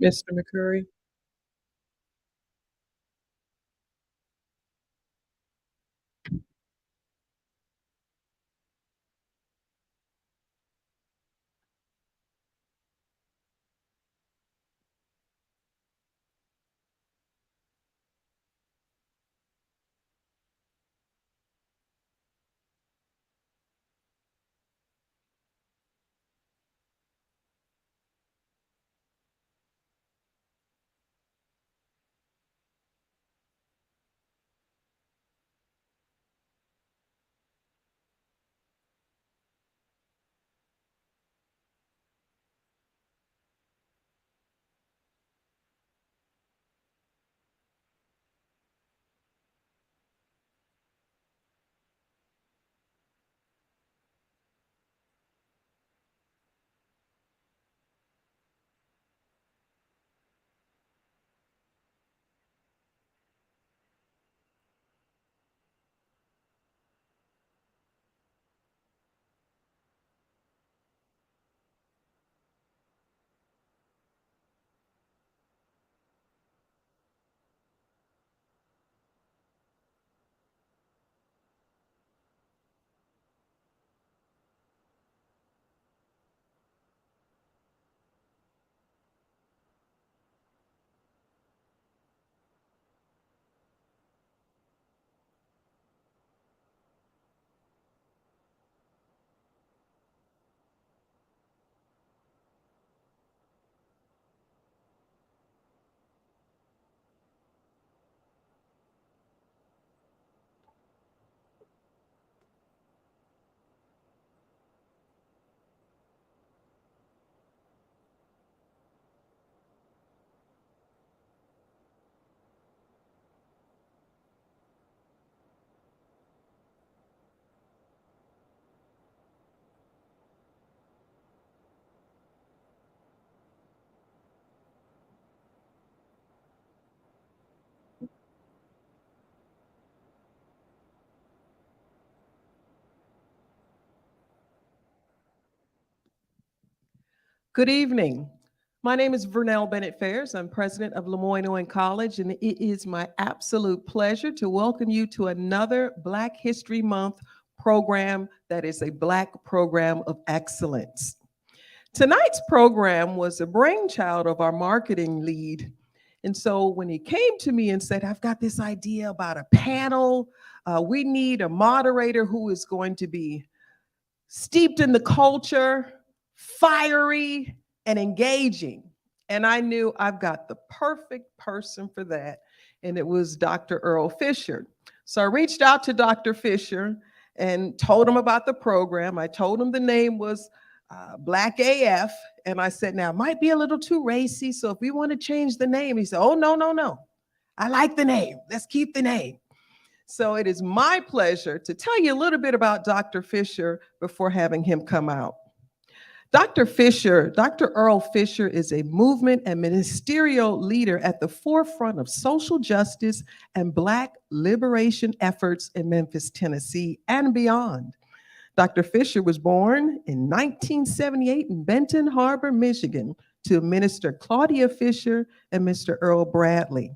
Mr. McCurry. Good evening. My name is Vernell Bennett Fairs. I'm president of LeMoyne-Owen College, and it is my absolute pleasure to welcome you to another Black History Month program that is a Black program of excellence. Tonight's program was a brainchild of our marketing lead. And so when he came to me and said, I've got this idea about a panel, we need a moderator who is going to be steeped in the culture, fiery, and engaging. And I knew I've got the perfect person for that. And it was Dr. Earl Fisher. So I reached out to Dr. Fisher and told him about the program. I told him the name was Black AF. And I said, now, it might be a little too racy. So if we want to change the name, he said, oh, no, no, no. I like the name. Let's keep the name. So it is my pleasure to tell you a little bit about Dr. Fisher before having him come out. Dr. Fisher, Dr. Earl Fisher is a movement and ministerial leader at the forefront of social justice and Black liberation efforts in Memphis, Tennessee, and beyond. Dr. Fisher was born in 1978 in Benton Harbor, Michigan, to Minister Claudia Fisher and Mr. Earl Bradley.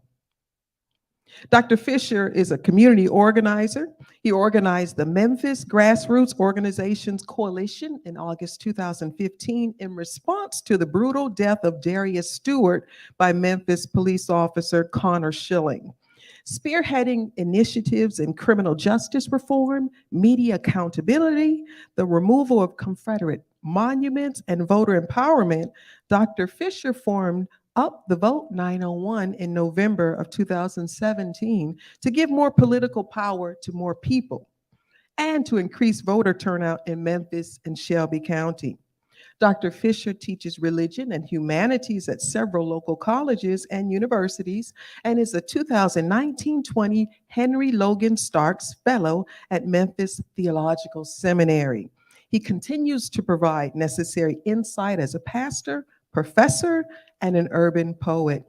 Dr. Fisher is a community organizer. He organized the Memphis Grassroots Organizations Coalition in August 2015 in response to the brutal death of Darius Stewart by Memphis police officer Connor Schilling. Spearheading initiatives in criminal justice reform, media accountability, the removal of Confederate monuments, and voter empowerment, Dr. Fisher formed Up the Vote 901 in November of 2017 to give more political power to more people and to increase voter turnout in Memphis and Shelby County. Dr. Fisher teaches religion and humanities at several local colleges and universities and is a 2019-20 Henry Logan Starks Fellow at Memphis Theological Seminary. He continues to provide necessary insight as a pastor, professor, and an urban poet.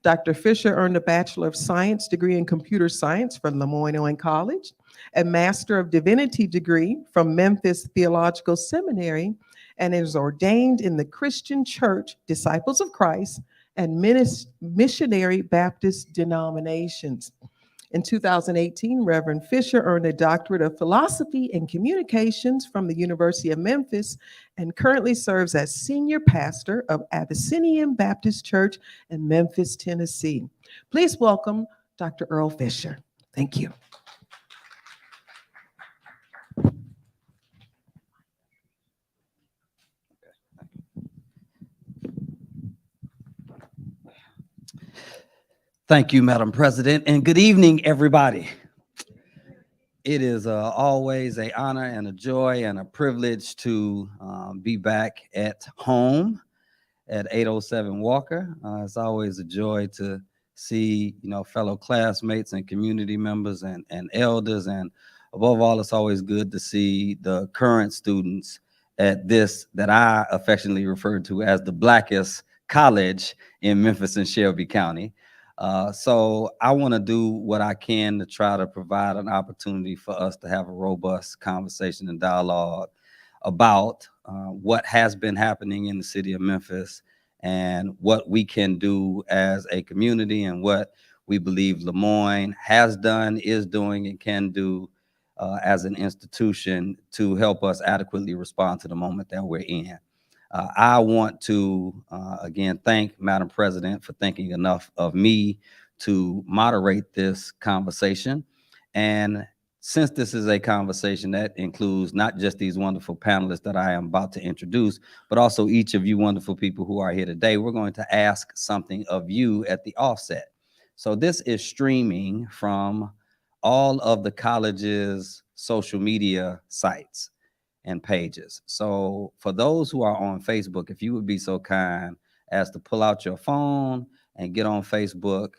Dr. Fisher earned a Bachelor of Science degree in Computer Science from LeMoyne-Owen College, a Master of Divinity degree from Memphis Theological Seminary, and is ordained in the Christian Church Disciples of Christ and missionary Baptist denominations. In 2018, Reverend Fisher earned a doctorate of philosophy and communications from the University of Memphis and currently serves as senior pastor of Abyssinian Baptist Church in Memphis, Tennessee. Please welcome Dr. Earl Fisher. Thank you. Thank you, Madam President, and good evening, everybody. It is always an honor and a joy and a privilege to be back at home at 807 Walker. It's always a joy to see, fellow classmates and community members and elders, and above all, it's always good to see the current students at this that I affectionately refer to as the Blackest college in Memphis and Shelby County. So I want to do what I can to try to provide an opportunity for us to have a robust conversation and dialogue about what has been happening in the city of Memphis and what we can do as a community and what we believe LeMoyne has done, is doing, and can do as an institution to help us adequately respond to the moment that we're in. I want to, again, thank Madam President for thinking enough of me to moderate this conversation. And since this is a conversation that includes not just these wonderful panelists that I am about to introduce, but also each of you wonderful people who are here today, we're going to ask something of you at the offset. So this is streaming from all of the college's social media sites and pages. So for those who are on Facebook, if you would be so kind as to pull out your phone and get on Facebook,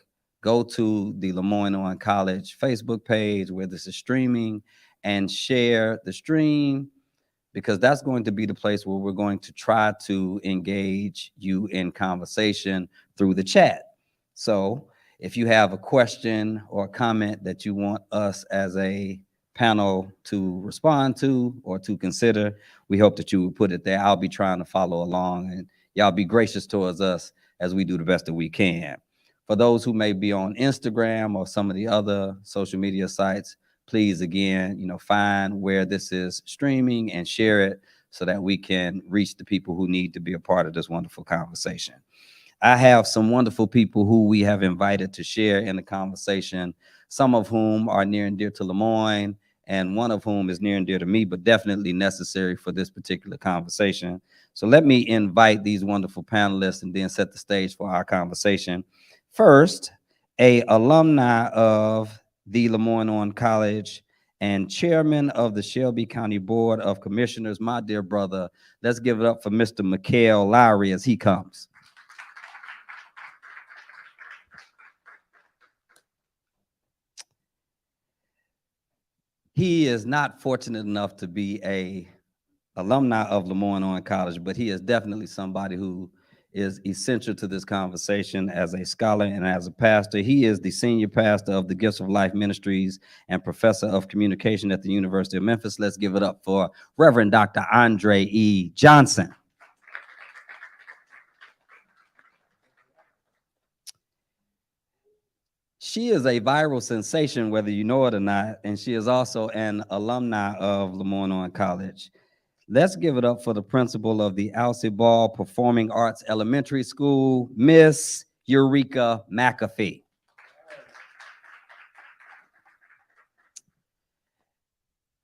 go to the LeMoyne-Owen College Facebook page where this is streaming and share the stream, because that's going to be the place where we're going to try to engage you in conversation through the chat. So if you have a question or a comment that you want us as a panel to respond to or to consider, we hope that you would put it there. I'll be trying to follow along, and y'all be gracious towards us as we do the best that we can. For those who may be on Instagram or some of the other social media sites, please, again, find where this is streaming and share it so that we can reach the people who need to be a part of this wonderful conversation. I have some wonderful people who we have invited to share in the conversation, some of whom are near and dear to LeMoyne, and one of whom is near and dear to me, but definitely necessary for this particular conversation. So let me invite these wonderful panelists and then set the stage for our conversation. First, an alumni of the LeMoyne-Owen College and chairman of the Shelby County Board of Commissioners, my dear brother. Let's give it up for Mr. Mickell Lowery as he comes. He is not fortunate enough to be a alumni of LeMoyne-Owen College, but he is definitely somebody who is essential to this conversation as a scholar and as a pastor. He is the senior pastor of the Gifts of Life Ministries and professor of communication at the University of Memphis. Let's give it up for Reverend Dr. Andre E. Johnson. She is a viral sensation, whether you know it or not, and she is also an alumni of LeMoyne-Owen College. Let's give it up for the principal of the Alcy Performing Arts Elementary School, Miss Eureka McAfee.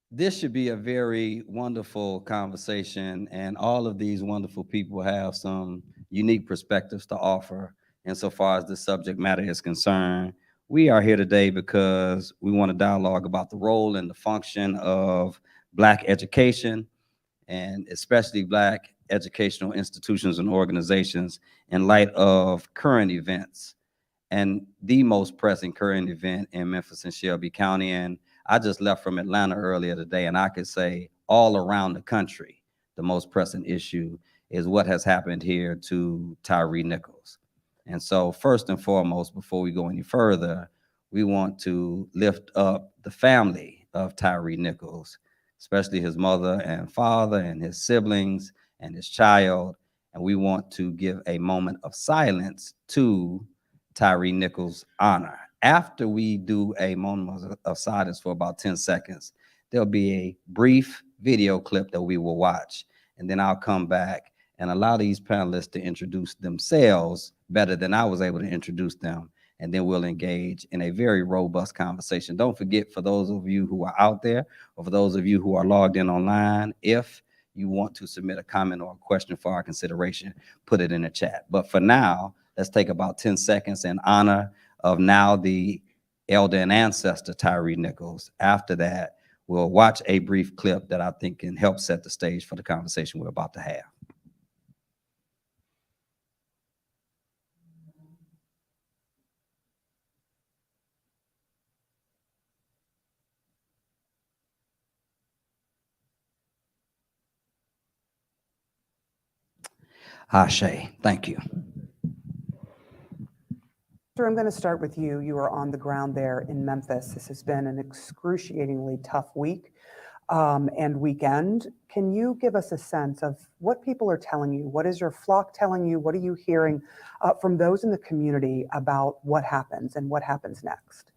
This should be a very wonderful conversation, and all of these wonderful people have some unique perspectives to offer insofar as the subject matter is concerned. We are here today because we want to dialogue about the role and the function of Black education, and especially Black educational institutions and organizations in light of current events, and the most pressing current event in Memphis and Shelby County. And I just left from Atlanta earlier today, and I could say all around the country, the most pressing issue is what has happened here to Tyree Nichols. And so first and foremost, before we go any further, we want to lift up the family of Tyree Nichols, especially his mother and father and his siblings and his child, and we want to give a moment of silence to Tyre Nichols' honor. After we do a moment of silence for about 10 seconds, there'll be a brief video clip that we will watch, and then I'll come back and allow these panelists to introduce themselves better than I was able to introduce them, and then we'll engage in a very robust conversation. Don't forget, for those of you who are out there, or for those of you who are logged in online, if you want to submit a comment or a question for our consideration, put it in the chat. But for now, let's take about 10 seconds in honor of now the elder and ancestor Tyre Nichols. After that, we'll watch a brief clip that I think can help set the stage for the conversation we're about to have. Ashe, thank you. I'm going to start with you. You are on the ground there in Memphis. This has been an excruciatingly tough week and weekend. Can you give us a sense of what people are telling you? What is your flock telling you? What are you hearing from those in the community about what happens and what happens next?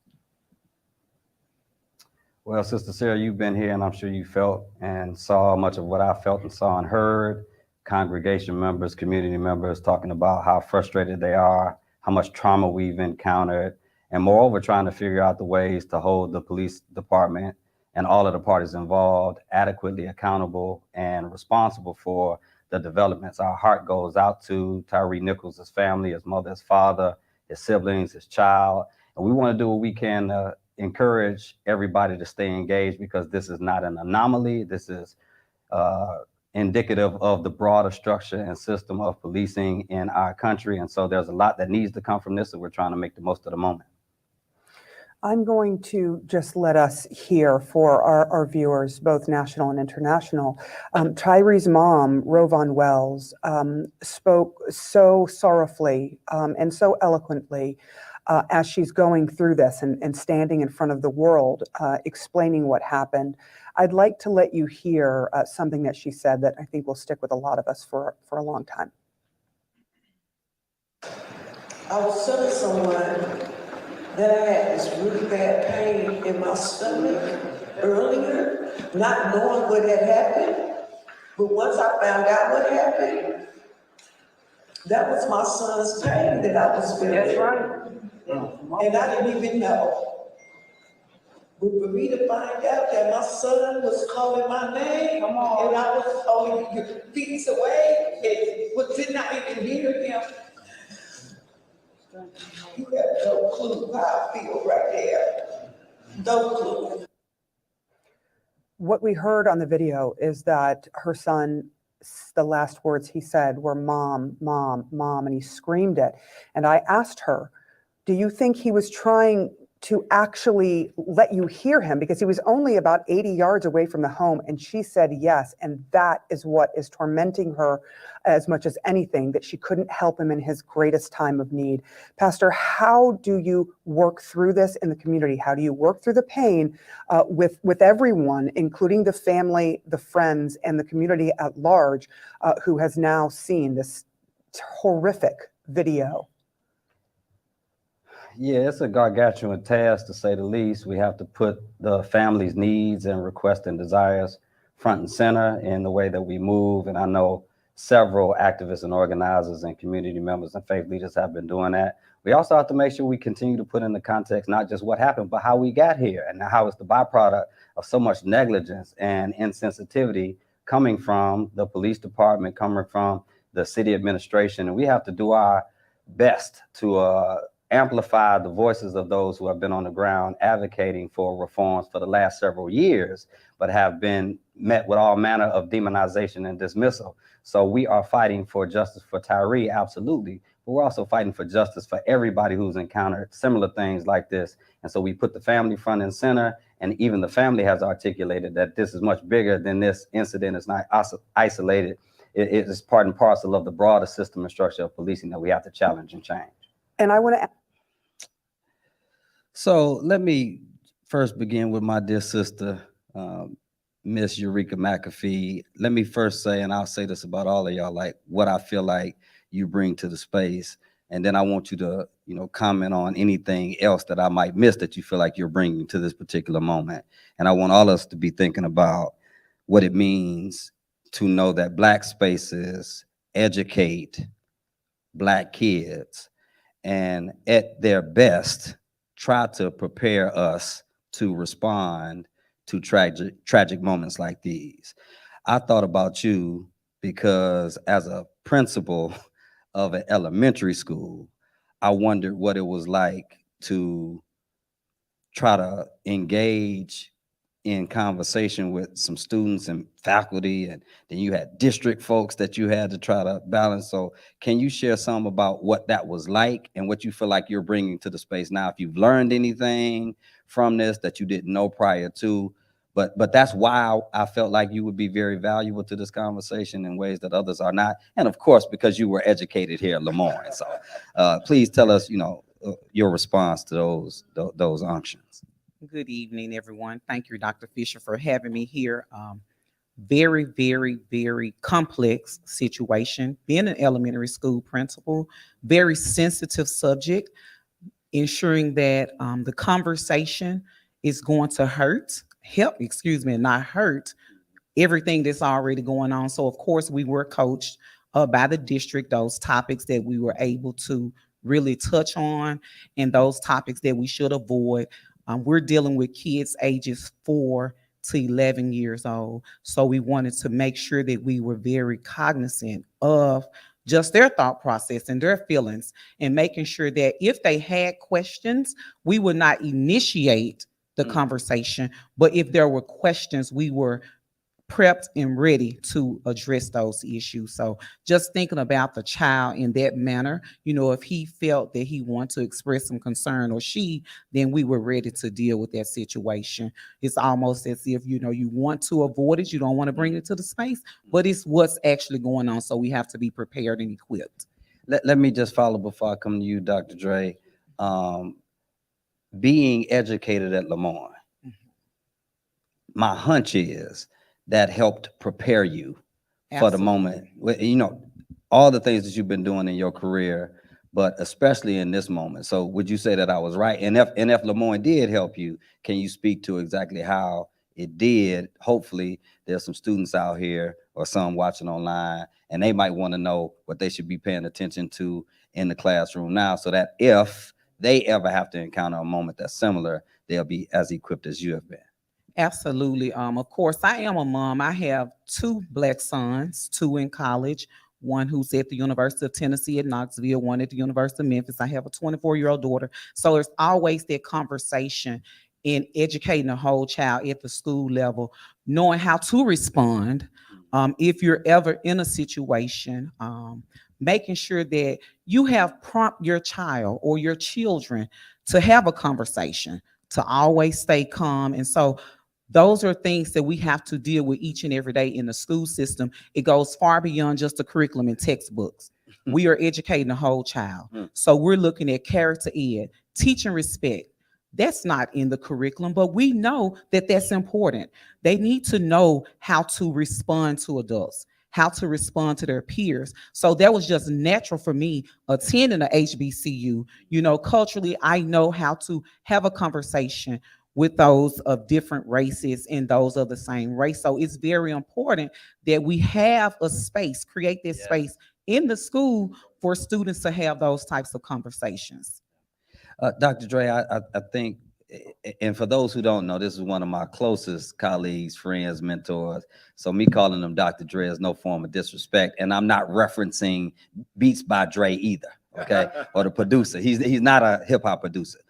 Well, Sister Sarah, you've been here, and I'm sure you felt and saw much of what I felt and saw and heard. Congregation members, community members talking about how frustrated they are, how much trauma we've encountered, and moreover, trying to figure out the ways to hold the police department and all of the parties involved adequately accountable and responsible for the developments. Our heart goes out to Tyre Nichols' his family, his mother, his father, his siblings, his child, and we want to do what we can to encourage everybody to stay engaged, because this is not an anomaly. This is indicative of the broader structure and system of policing in our country. And so there's a lot that needs to come from this, and we're trying to make the most of the moment. I'm going to just let us hear for our viewers, both national and international. Tyre's mom, Rovon Wells, spoke so sorrowfully and so eloquently as she's going through this and standing in front of the world, explaining what happened. I'd like to let you hear something that she said that I think will stick with a lot of us for a long time. I was telling someone that I had this really bad pain in my stomach earlier, not knowing what had happened. But once I found out what happened, that was my son's pain that I was feeling. That's right. And I didn't even know. But for me to find out that my son was calling my name, and I was only feet away, and did not even hear him. You have no clue how I feel right there. No clue. What we heard on the video is that her son, the last words he said were "mom, mom, mom," and he screamed it. And I asked her, do you think he was trying to actually let you hear him, because he was only about 80 yards away from the home? And she said yes, and that is what is tormenting her as much as anything, that she couldn't help him in his greatest time of need. Pastor, how do you work through this in the community? How do you work through the pain with everyone, including the family, the friends, and the community at large, who has now seen this horrific video? Yeah, it's a gargantuan task, to say the least. We have to put the family's needs and requests and desires front and center in the way that we move. And I know several activists and organizers and community members and faith leaders have been doing that. We also have to make sure we continue to put in the context, not just what happened, but how we got here, and how it's the byproduct of so much negligence and insensitivity coming from the police department, coming from the city administration. And we have to do our best to amplify the voices of those who have been on the ground advocating for reforms for the last several years, but have been met with all manner of demonization and dismissal. So we are fighting for justice for Tyre, absolutely, but we're also fighting for justice for everybody who's encountered similar things like this. And so we put the family front and center, and even the family has articulated that this is much bigger than this incident. It's not isolated. It is part and parcel of the broader system and structure of policing that we have to challenge and change. And I want to. So let me first begin with my dear sister, Miss Eureka McAfee, let me first say, and I'll say this about all of y'all, like what I feel like you bring to the space. And then I want you to, comment on anything else that I might miss that you feel like you're bringing to this particular moment. And I want all of us to be thinking about what it means to know that Black spaces educate Black kids and at their best try to prepare us to respond to tragic moments like these. I thought about you because as a principal of an elementary school, I wondered what it was like to try to engage in conversation with some students and faculty, and then you had district folks that you had to try to balance. So can you share some about what that was like and what you feel like you're bringing to the space now, if you've learned anything from this that you didn't know prior to? But that's why I felt like you would be very valuable to this conversation in ways that others are not. And of course, because you were educated here at LeMoyne. So please tell us, your response to those unctions. Good evening, everyone. Thank you, Dr. Fisher, for having me here. Very, very, very complex situation. Being an elementary school principal, very sensitive subject, ensuring that the conversation is going to not hurt everything that's already going on. So, of course, we were coached by the district, those topics that we were able to really touch on and those topics that we should avoid. We're dealing with kids ages 4 to 11 years old. So we wanted to make sure that we were very cognizant of just their thought process and their feelings, and making sure that if they had questions, we would not initiate the conversation, but if there were questions, we were prepped and ready to address those issues. So just thinking about the child in that manner, if he felt that he wanted to express some concern, or she, then we were ready to deal with that situation. It's almost as if, you want to avoid it, you don't want to bring it to the space, but it's what's actually going on. So we have to be prepared and equipped. Let me just follow before I come to you, Dr. Dre. Being educated at LeMoyne, my hunch is that helped prepare you for the moment. All the things that you've been doing in your career, but especially in this moment. So would you say that I was right? And if LeMoyne did help you, can you speak to exactly how it did? Hopefully there's some students out here or some watching online, and they might want to know what they should be paying attention to in the classroom now, so that if they ever have to encounter a moment that's similar, they'll be as equipped as you have been. Absolutely. Of course, I am a mom. I have 2 Black sons, 2 in college, one who's at the University of Tennessee at Knoxville, one at the University of Memphis. I have a 24-year-old daughter. So there's always that conversation in educating a whole child at the school level, knowing how to respond if you're ever in a situation, making sure that you have prompt your child or your children to have a conversation, to always stay calm. And so those are things that we have to deal with each and every day in the school system. It goes far beyond just the curriculum and textbooks. We are educating the whole child. So we're looking at character ed, teaching respect. That's not in the curriculum, but we know that that's important. They need to know how to respond to adults, how to respond to their peers. So that was just natural for me attending a HBCU. Culturally, I know how to have a conversation with those of different races and those of the same race. So it's very important that we have a space, create this space in the school for students to have those types of conversations. Dr. Dre, I think, and for those who don't know, this is one of my closest colleagues, friends, mentors. So me calling him Dr. Dre is no form of disrespect. And I'm not referencing Beats by Dre either, okay? Or the producer. He's not a hip hop producer.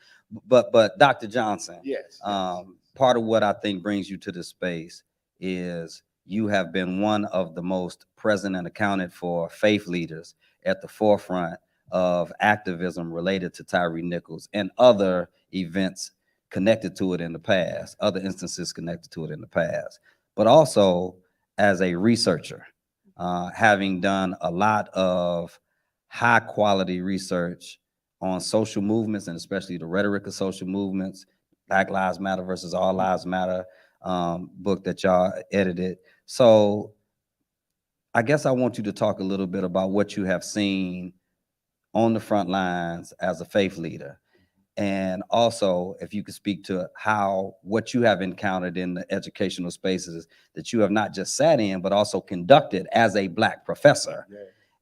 But Dr. Johnson, yes. Part of what I think brings you to this space is you have been one of the most present and accounted for faith leaders at the forefront of activism related to Tyree Nichols and other events connected to it in the past, other instances connected to it in the past, but also as a researcher, having done a lot of high quality research on social movements, and especially the rhetoric of social movements, Black Lives Matter versus All Lives Matter, book that y'all edited. So I guess I want you to talk a little bit about what you have seen on the front lines as a faith leader. And also, if you could speak to how what you have encountered in the educational spaces that you have not just sat in, but also conducted as a Black professor,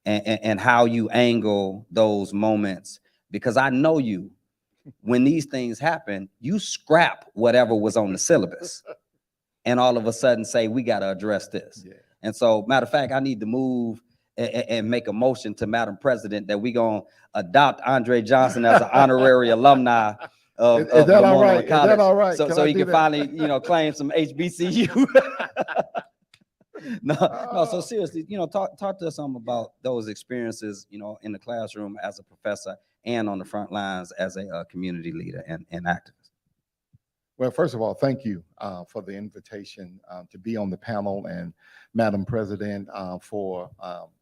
and how you angle those moments. Because I know you, when these things happen, you scrap whatever was on the syllabus and all of a sudden say, we got to address this. Yeah. And so, matter of fact, I need to move and make a motion to Madam President that we gonna adopt Andre Johnson as an honorary alumni of Is that all right? Is College. that all right? So he can finally, claim some HBCU. No. So seriously, talk to us some about those experiences, in the classroom as a professor and on the front lines as a community leader and activist. Well, first of all, thank you for the invitation to be on the panel, and Madam President for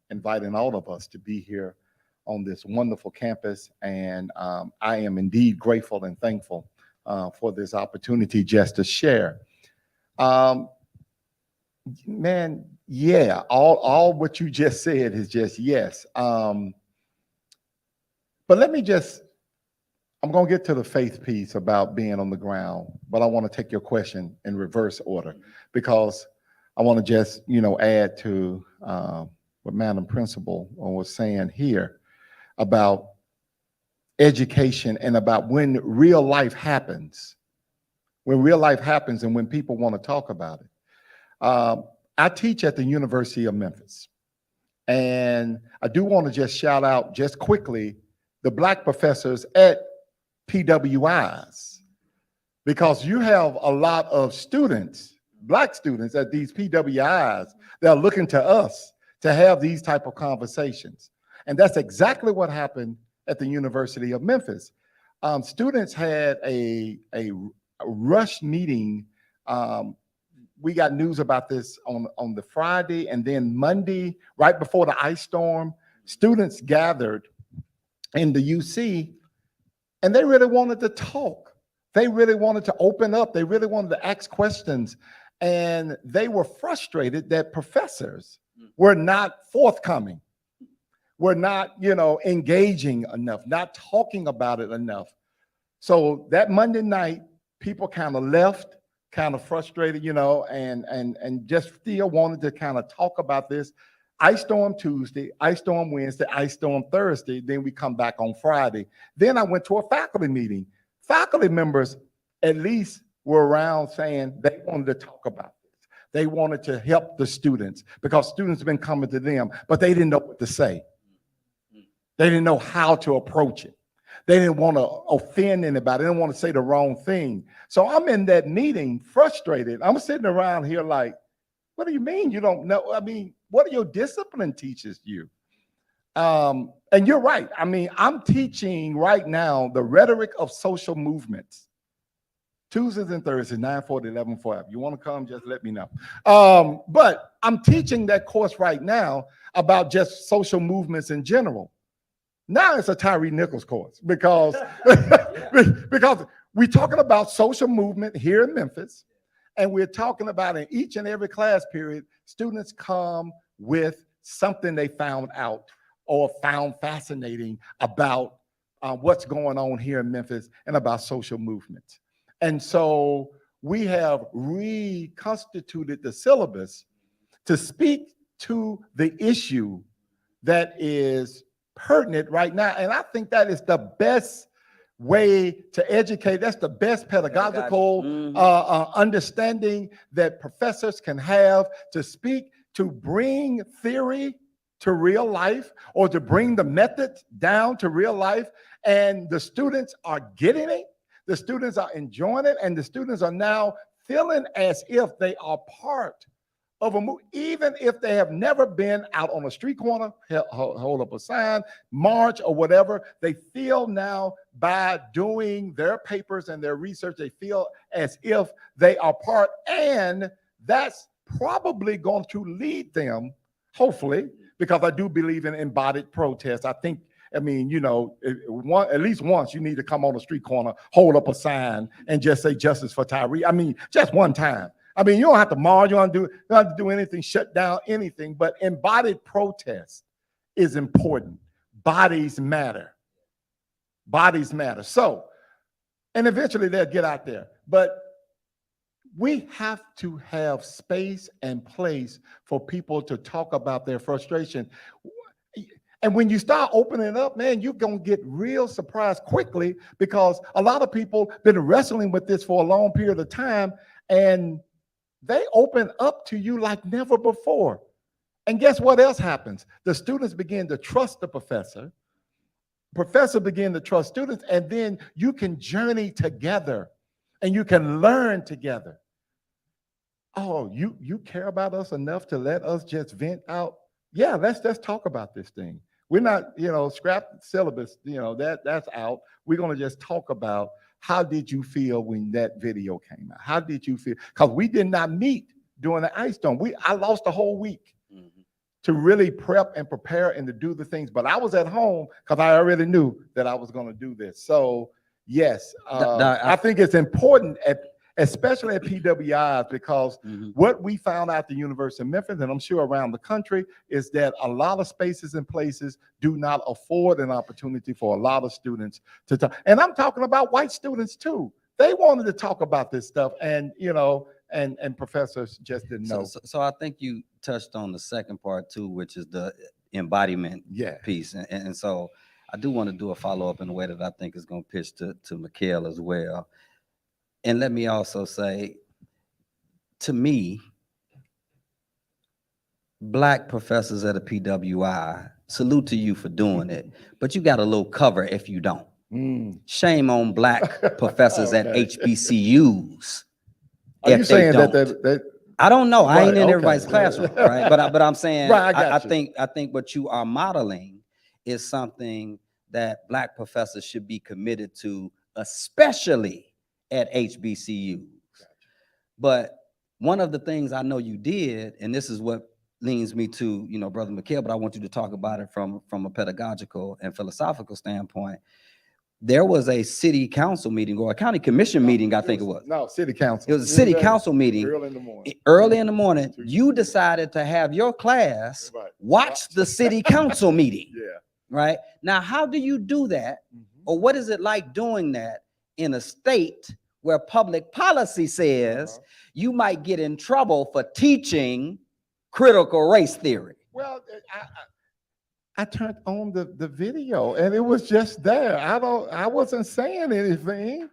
inviting all of us to be here on this wonderful campus. And I am indeed grateful and thankful for this opportunity just to share. Man, yeah, all what you just said is just yes. But let me I'm going to get to the faith piece about being on the ground, but I want to take your question in reverse order, because I want to just, add to what Madam Principal was saying here about education and about when real life happens, and when people want to talk about it. I teach at the University of Memphis, and I do want to just shout out just quickly the Black professors at PWIs, because you have a lot of students, Black students at these PWIs that are looking to us to have these type of conversations. And that's exactly what happened at the University of Memphis. Students had a rush meeting. We got news about this on the Friday, and then Monday, right before the ice storm, students gathered in the UC, and they really wanted to talk. They really wanted to open up. They really wanted to ask questions. And they were frustrated that professors were not forthcoming, were not, engaging enough, not talking about it enough. So that Monday night, people kind of left, kind of frustrated, and just still wanted to kind of talk about this. Ice storm Tuesday, ice storm Wednesday, ice storm Thursday, then we come back on Friday. Then I went to a faculty meeting. Faculty members at least were around saying they wanted to talk about this. They wanted to help the students because students have been coming to them, but they didn't know what to say. They didn't know how to approach it. They didn't want to offend anybody. They didn't want to say the wrong thing. So I'm in that meeting frustrated. I'm sitting around here like, what do you mean you don't know? I mean, what are your discipline teaches you? And you're right. I mean, I'm teaching right now the rhetoric of social movements. Tuesdays and Thursdays, 9:40, 11:45. You want to come, just let me know. But I'm teaching that course right now about just social movements in general. Now it's a Tyree Nichols course because we're talking about social movement here in Memphis, and we're talking about in each and every class period, students come with something they found out or found fascinating about what's going on here in Memphis and about social movements. And so we have reconstituted the syllabus to speak to the issue that is pertinent right now. And I think that is the best way to educate. That's the best pedagogical understanding that professors can have to speak, to bring theory to real life or to bring the method down to real life. And the students are getting it. The students are enjoying it. And the students are now feeling as if they are part of a move, even if they have never been out on a street corner, hold up a sign, march or whatever. They feel now by doing their papers and their research, they feel as if they are part, and that's probably going to lead them, hopefully, because I do believe in embodied protest. I think, I mean, you know, at least once you need to come on a street corner, hold up a sign and just say justice for Tyree. I mean, just one time. I mean, you don't have to march, you don't have to do anything, shut down anything, but embodied protest is important. Bodies matter. Bodies matter. So, and eventually they'll get out there. But we have to have space and place for people to talk about their frustration. And when you start opening it up, man, you're going to get real surprised quickly, because a lot of people been wrestling with this for a long period of time, and they open up to you like never before. And guess what else happens? The students begin to trust the professor. Professor begin to trust students, and then you can journey together and you can learn together. Oh, you care about us enough to let us just vent out? Yeah, let's talk about this thing. We're not, scrap syllabus, that's out. We're going to just talk about, how did you feel when that video came out? How did you feel? Because we did not meet during the Ice Storm. I lost a whole week to really prep and prepare and to do the things. But I was at home because I already knew that I was going to do this. So yes, I think it's important, especially at PWIs, because what we found out at the University of Memphis, and I'm sure around the country, is that a lot of spaces and places do not afford an opportunity for a lot of students to talk. And I'm talking about white students too. They wanted to talk about this stuff, and and professors just didn't know. So I think you touched on the second part too, which is the embodiment piece. And so I do want to do a follow-up in a way that I think is going to pitch to Mickell as well. And let me also say, to me, Black professors at a PWI, salute to you for doing it, but you got a little cover if you don't. Shame on Black professors at HBCUs. Are you saying that I don't know. I ain't in okay. everybody's classroom, right? But I'm saying, Right, I think what you are modeling is something that Black professors should be committed to, especially at HBCUs. But one of the things I know you did, and this is what leads me to, Brother Mickell, but I want you to talk about it from a pedagogical and philosophical standpoint. There was a city council meeting or a county commission meeting, I think it was. No, city council. It was a city council meeting. Early in the morning. Early in the morning, you decided to have your class watch the city council meeting. Yeah. Right? Now, how do you do that? Or what is it like doing that in a state where public policy says you might get in trouble for teaching critical race theory? Well, I turned on the video and it was just there. I wasn't saying anything.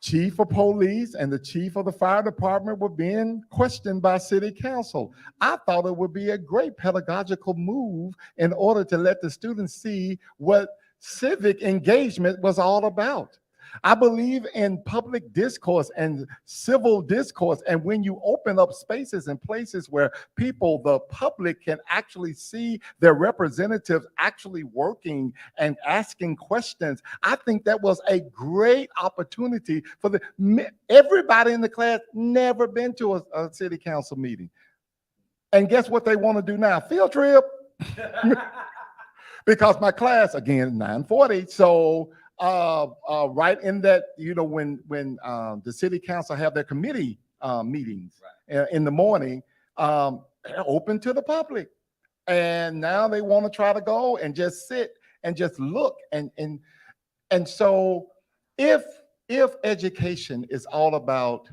Chief of police and the chief of the fire department were being questioned by city council. I thought it would be a great pedagogical move in order to let the students see what civic engagement was all about. I believe in public discourse and civil discourse. And when you open up spaces and places where people, the public, can actually see their representatives actually working and asking questions, I think that was a great opportunity for everybody in the class never been to a city council meeting. And guess what they want to do now? Field trip. Because my class, again, 9:40. So right in that, when the city council have their committee meetings in the morning, they're open to the public. And now they want to try to go and just sit and just look. And so if education is all about,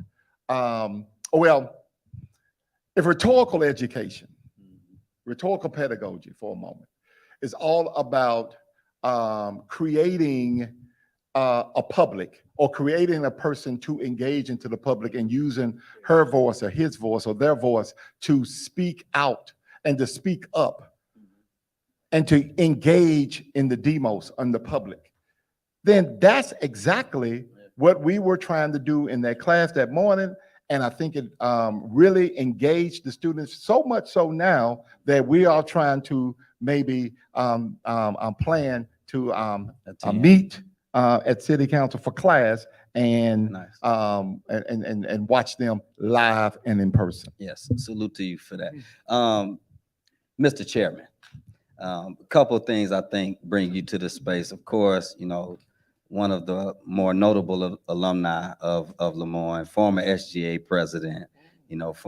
if rhetorical education, rhetorical pedagogy for a moment, is all about creating a public or creating a person to engage into the public and using her voice or his voice or their voice to speak out and to speak up and to engage in the demos on the public, then that's exactly what we were trying to do in that class that morning. And I think it really engaged the students, so much so now that we are trying to maybe plan to meet at City Council for class and and watch them live and in person. Yes, salute to you for that. Mr. Chairman, a couple of things I think bring you to the space. Of course, one of the more notable alumni of LeMoyne, former SGA president,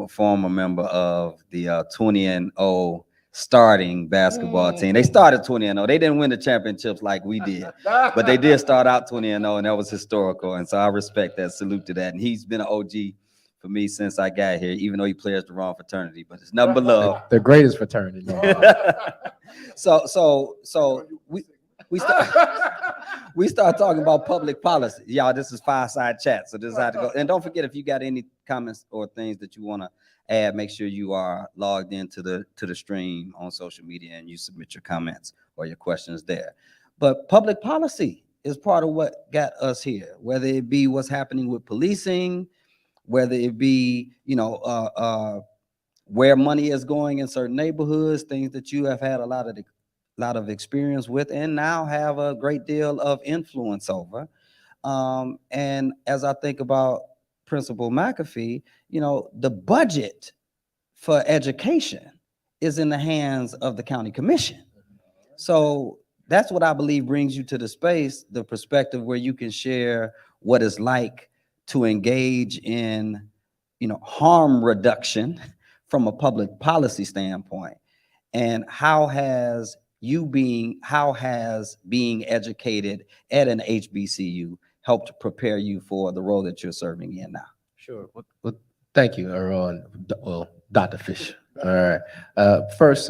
former member of the 20-0 starting basketball team. They started 20-0. They didn't win the championships like we did, but they did start out 20-0, and that was historical. And so I respect that. Salute to that. And he's been an OG for me since I got here, even though he plays the wrong fraternity, but it's nothing but love. The greatest fraternity. So we start talking about public policy. Y'all, this is Fireside Chat, so this is how to go. And don't forget, if you got any comments or things that you want to add, make sure you are logged into the stream on social media and you submit your comments or your questions there. But public policy is part of what got us here, whether it be what's happening with policing, whether it be, where money is going in certain neighborhoods, things that you have had a lot of experience with and now have a great deal of influence over. And as I think about Principal McAfee, the budget for education is in the hands of the county commission. So that's what I believe brings you to the space, the perspective where you can share what it's like to engage in, harm reduction from a public policy standpoint. And how has being educated at an HBCU helped prepare you for the role that you're serving in now? Sure. Well, thank you, Aaron. Well, Dr. Fisher. All right. First,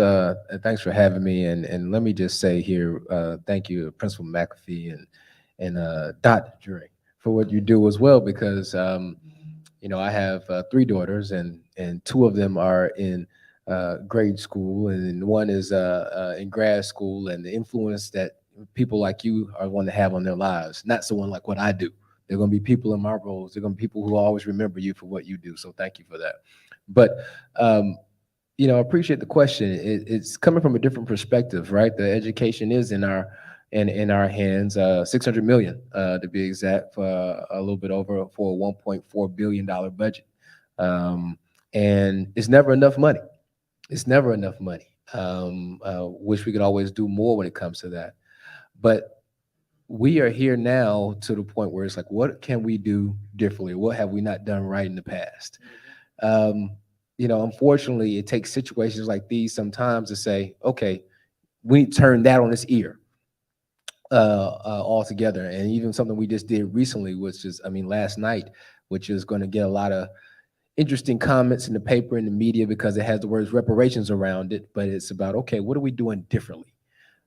thanks for having me. And let me just say here, thank you, Principal McAfee and Dr. Drury for what you do as well, because, I have 3 daughters and 2 of them are in grade school and one is in grad school, and the influence that people like you are going to have on their lives, not someone like what I do. They're going to be people in my roles. They're going to be people who always remember you for what you do. So thank you for that. But, I appreciate the question. It's coming from a different perspective, right? The education is in our hands, $600 million to be exact, for a little bit over for a $1.4 billion budget. And it's never enough money. It's never enough money. Wish we could always do more when it comes to that. But we are here now to the point where it's like, what can we do differently? What have we not done right in the past? Unfortunately, it takes situations like these sometimes to say, okay, we need to turn that on its ear altogether. And even something we just did recently, which is, last night, which is going to get a lot of interesting comments in the paper and the media because it has the words reparations around it, but it's about, okay, what are we doing differently?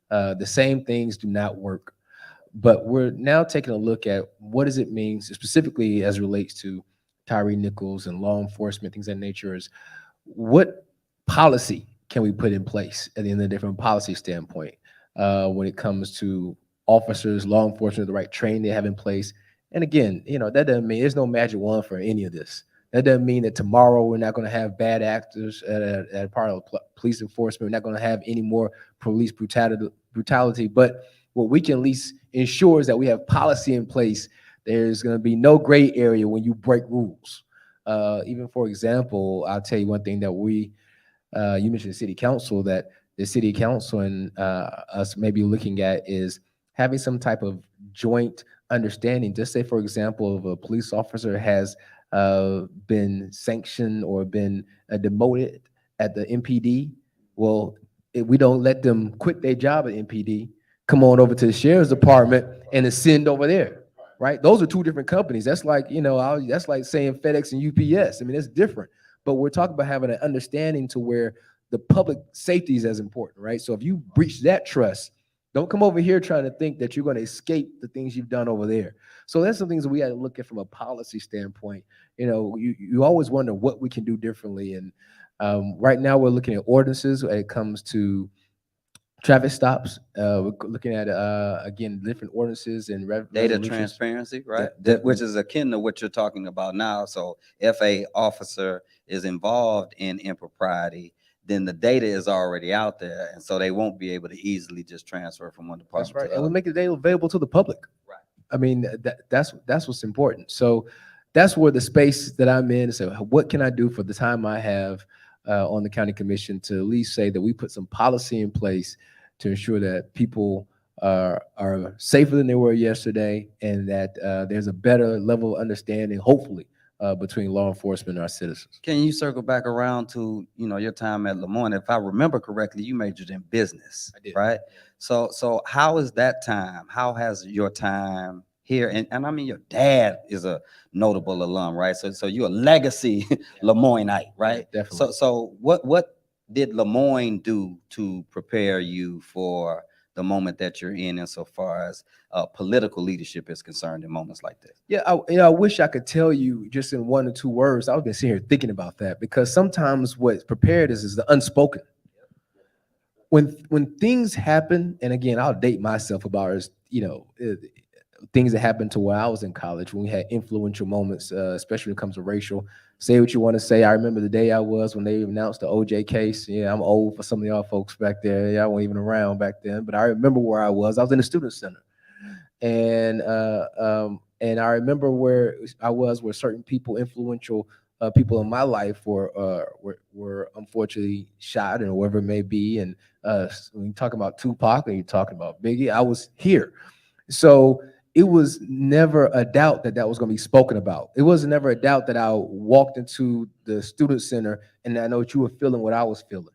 The same things do not work, but we're now taking a look at what does it mean specifically as it relates to Tyree Nichols and law enforcement, things of that nature, is what policy can we put in place at the end of a different policy standpoint when it comes to officers, law enforcement, the right training they have in place. And again, that doesn't mean there's no magic wand for any of this. That doesn't mean that tomorrow we're not going to have bad actors at part of police enforcement. We're not going to have any more police brutality. But what we can at least ensure is that we have policy in place. There's going to be no gray area when you break rules. Even, for example, I'll tell you one thing that you mentioned the city council, that the city council and us may be looking at is having some type of joint understanding. Just say, for example, if a police officer has been sanctioned or been demoted at the MPD, well, if we don't let them quit their job at MPD, come on over to the sheriff's department and ascend over there, right? Those are 2 different companies. That's like, that's like saying FedEx and UPS. That's different. But we're talking about having an understanding to where the public safety is as important, right? So if you breach that trust, don't come over here trying to think that you're going to escape the things you've done over there. So that's some things that we got to look at from a policy standpoint. You always wonder what we can do differently. And right now we're looking at ordinances when it comes to traffic stops. We're looking at, again, different ordinances and data transparency, right? Which is akin to what you're talking about now. So if a officer is involved in impropriety, then the data is already out there, and so they won't be able to easily just transfer from one department. That's right, to the and other. we make the data available to the public. Right. That's what's important. So that's where the space that I'm in. So what can I do for the time I have on the county commission to at least say that we put some policy in place to ensure that people are safer than they were yesterday, and that there's a better level of understanding, hopefully, between law enforcement and our citizens. Can you circle back around to, your time at LeMoyne? If I remember correctly, you majored in business, I did. right? So how is that time? How has your time here? And I mean, your dad is a notable alum, right? So you're a legacy LeMoyneite, right? Yeah, definitely. So what did LeMoyne do to prepare you for the moment that you're in insofar as political leadership is concerned in moments like this? Yeah, I wish I could tell you just in 1 or 2 words. I've been sitting here thinking about that, because sometimes what's prepared is the unspoken. When things happen, and again, I'll date myself about as things that happened to where I was in college, when we had influential moments, especially when it comes to racial. Say what you want to say. I remember the day I was when they announced the OJ case. Yeah, I'm old for some of y'all folks back there. Y'all weren't even around back then, but I remember where I was. I was in the student center, and I remember where I was, where certain people, influential people in my life, were unfortunately shot, and whatever it may be. And when you talk about Tupac and you're talking about Biggie, I was here. So it was never a doubt that that was going to be spoken about. It was never a doubt that I walked into the student center and I know what you were feeling, what I was feeling.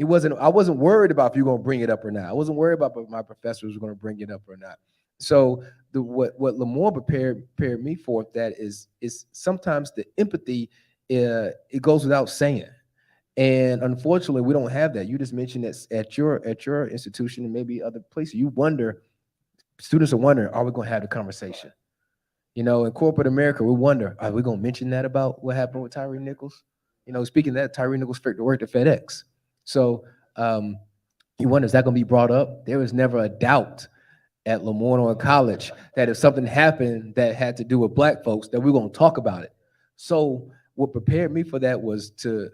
I wasn't worried about if you're going to bring it up or not. I wasn't worried about if my professors were going to bring it up or not. So what LeMoyne prepared me for that is sometimes the empathy, it goes without saying. And unfortunately, we don't have that. You just mentioned that at your institution and maybe other places, students are wondering, are we going to have the conversation? In corporate America, we wonder, are we going to mention that about what happened with Tyree Nichols? Speaking of that, Tyree Nichols worked at FedEx. So you wonder, is that going to be brought up? There was never a doubt at LeMoyne-Owen College that if something happened that had to do with Black folks, that we're going to talk about it. So what prepared me for that was to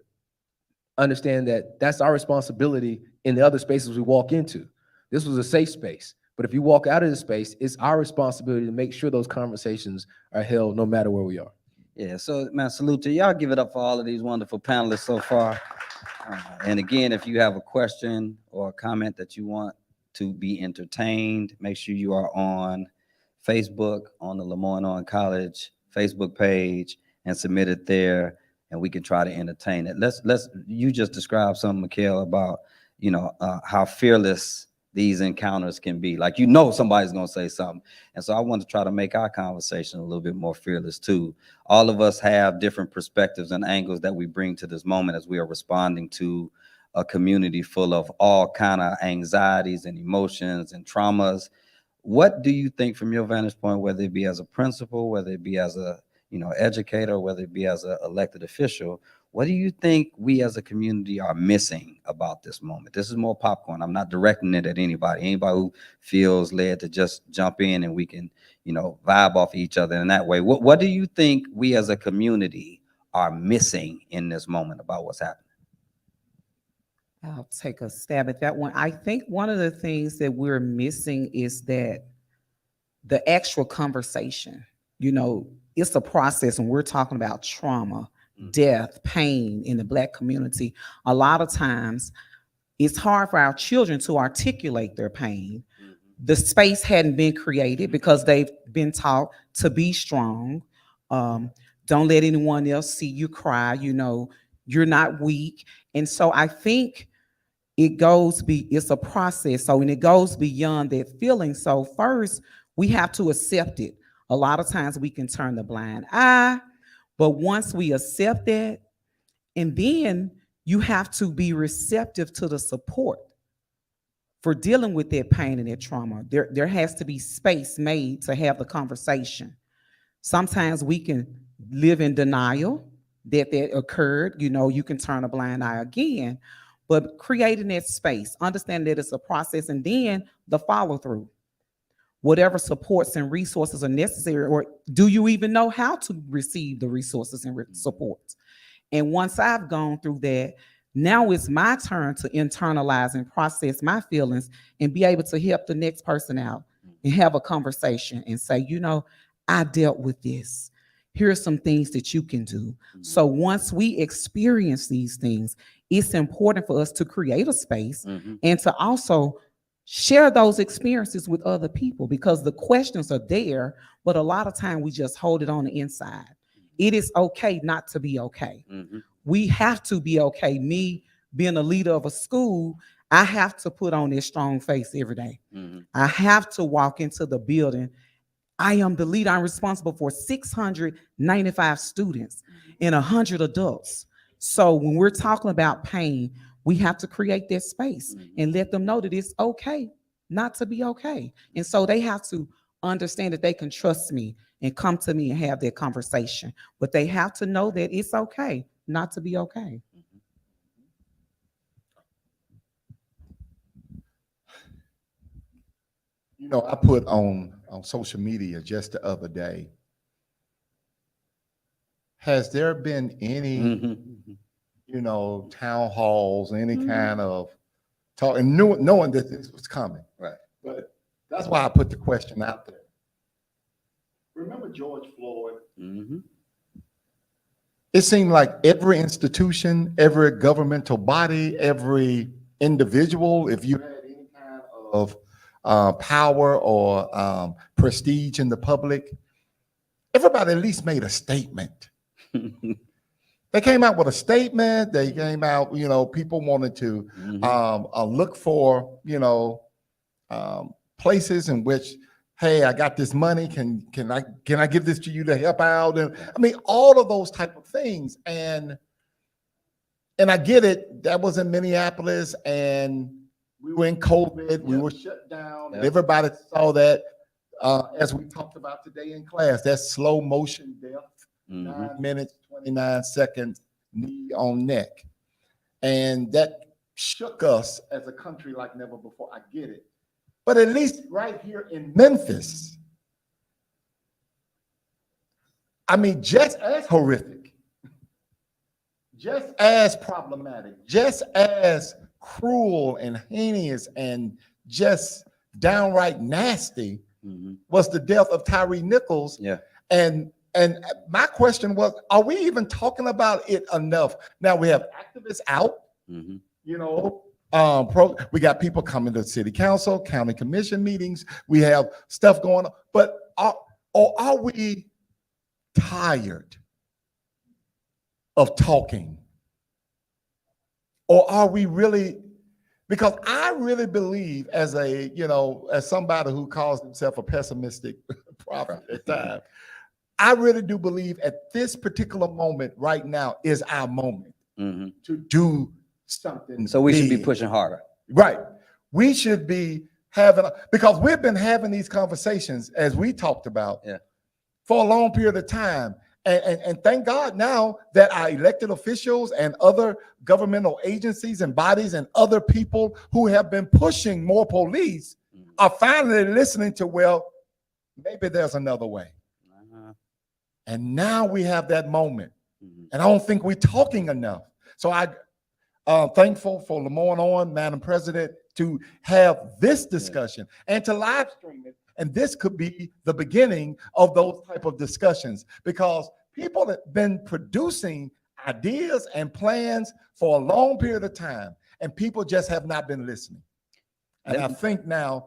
understand that that's our responsibility in the other spaces we walk into. This was a safe space. But if you walk out of the space, it's our responsibility to make sure those conversations are held no matter where we are. Yeah, so man, salute to y'all. Give it up for all of these wonderful panelists so far. And again, if you have a question or a comment that you want to be entertained, make sure you are on Facebook, on the LeMoyne-Owen College Facebook page, and submit it there, and we can try to entertain it. You just described something, Mickell, about how fearless these encounters can be. Like, somebody's gonna say something. And so I want to try to make our conversation a little bit more fearless too. All of us have different perspectives and angles that we bring to this moment as we are responding to a community full of all kind of anxieties and emotions and traumas. What do you think from your vantage point, whether it be as a principal, whether it be as a educator, whether it be as an elected official, what do you think we as a community are missing about this moment? This is more popcorn. I'm not directing it at anybody. Anybody who feels led to just jump in and we can, vibe off each other in that way. What do you think we as a community are missing in this moment about what's happening? I'll take a stab at that one. I think one of the things that we're missing is that the actual conversation, it's a process when we're talking about trauma, death, pain in the Black community. A lot of times it's hard for our children to articulate their pain. The space hadn't been created because they've been taught to be strong. Don't let anyone else see you cry. You're not weak. And so I think it's a process. So, and it goes beyond that feeling. So first, we have to accept it. A lot of times we can turn the blind eye, but once we accept that, and then you have to be receptive to the support for dealing with that pain and that trauma. There has to be space made to have the conversation. Sometimes we can live in denial that occurred. You can turn a blind eye again, but creating that space, understand that it's a process, and then the follow through. Whatever supports and resources are necessary, or do you even know how to receive the resources and supports? And once I've gone through that, now it's my turn to internalize and process my feelings and be able to help the next person out and have a conversation and say, I dealt with this. Here are some things that you can do. So once we experience these things, it's important for us to create a space and to also share those experiences with other people, because the questions are there, but a lot of time we just hold it on the inside. It is okay not to be okay. We have to be okay. Me being a leader of a school, I have to put on this strong face every day. I have to walk into the building. I am the leader. I'm responsible for 695 students and 100 adults. So when we're talking about pain, we have to create that space and let them know that it's okay not to be okay. And so they have to understand that they can trust me and come to me and have that conversation. But they have to know that it's okay not to be okay. You know, I put on social media just the other day, has there been any, you know, town halls, any kind of talk, and knowing that this was coming. Right. But that's why I put the question out there. Remember George Floyd? It seemed like every institution, every governmental body, every individual, if you had any kind of power or prestige in the public, everybody at least made a statement. They came out with a statement. They came out, you know, people wanted to look for, you know, places in which, hey, I got this money. Can I give this to you to help out? And I mean, all of those type of things. And I get it. That was in Minneapolis, and we were in COVID. We were shut down. And everybody saw that, as we talked about today in class, that slow motion death, 9 minutes, 29 seconds, knee on neck. And that shook us as a country like never before. I get it. But at least right here in Memphis, I mean, just as horrific, just as problematic, just as cruel and heinous and just downright nasty was the death of Tyree Nichols. And my question was, are we even talking about it enough? Now we have activists out, you know, we got people coming to city council, county commission meetings. We have stuff going on, but are we tired of talking? Or are we really, because I really believe as a, you know, as somebody who calls himself a pessimistic prophet at times, I really do believe at this particular moment right now is our moment to do something. So we should be big. pushing harder. Right. We should be having, because we've been having these conversations, as we talked about, for a long period of time. And thank God now that our elected officials and other governmental agencies and bodies and other people who have been pushing more police are finally listening to, well, maybe there's another way. And now we have that moment. And I don't think we're talking enough. So I'm thankful for LeMoyne-Owen, Madam President, to have this discussion and to live stream it. And this could be the beginning of those type of discussions, because people have been producing ideas and plans for a long period of time, and people just have not been listening. And I think now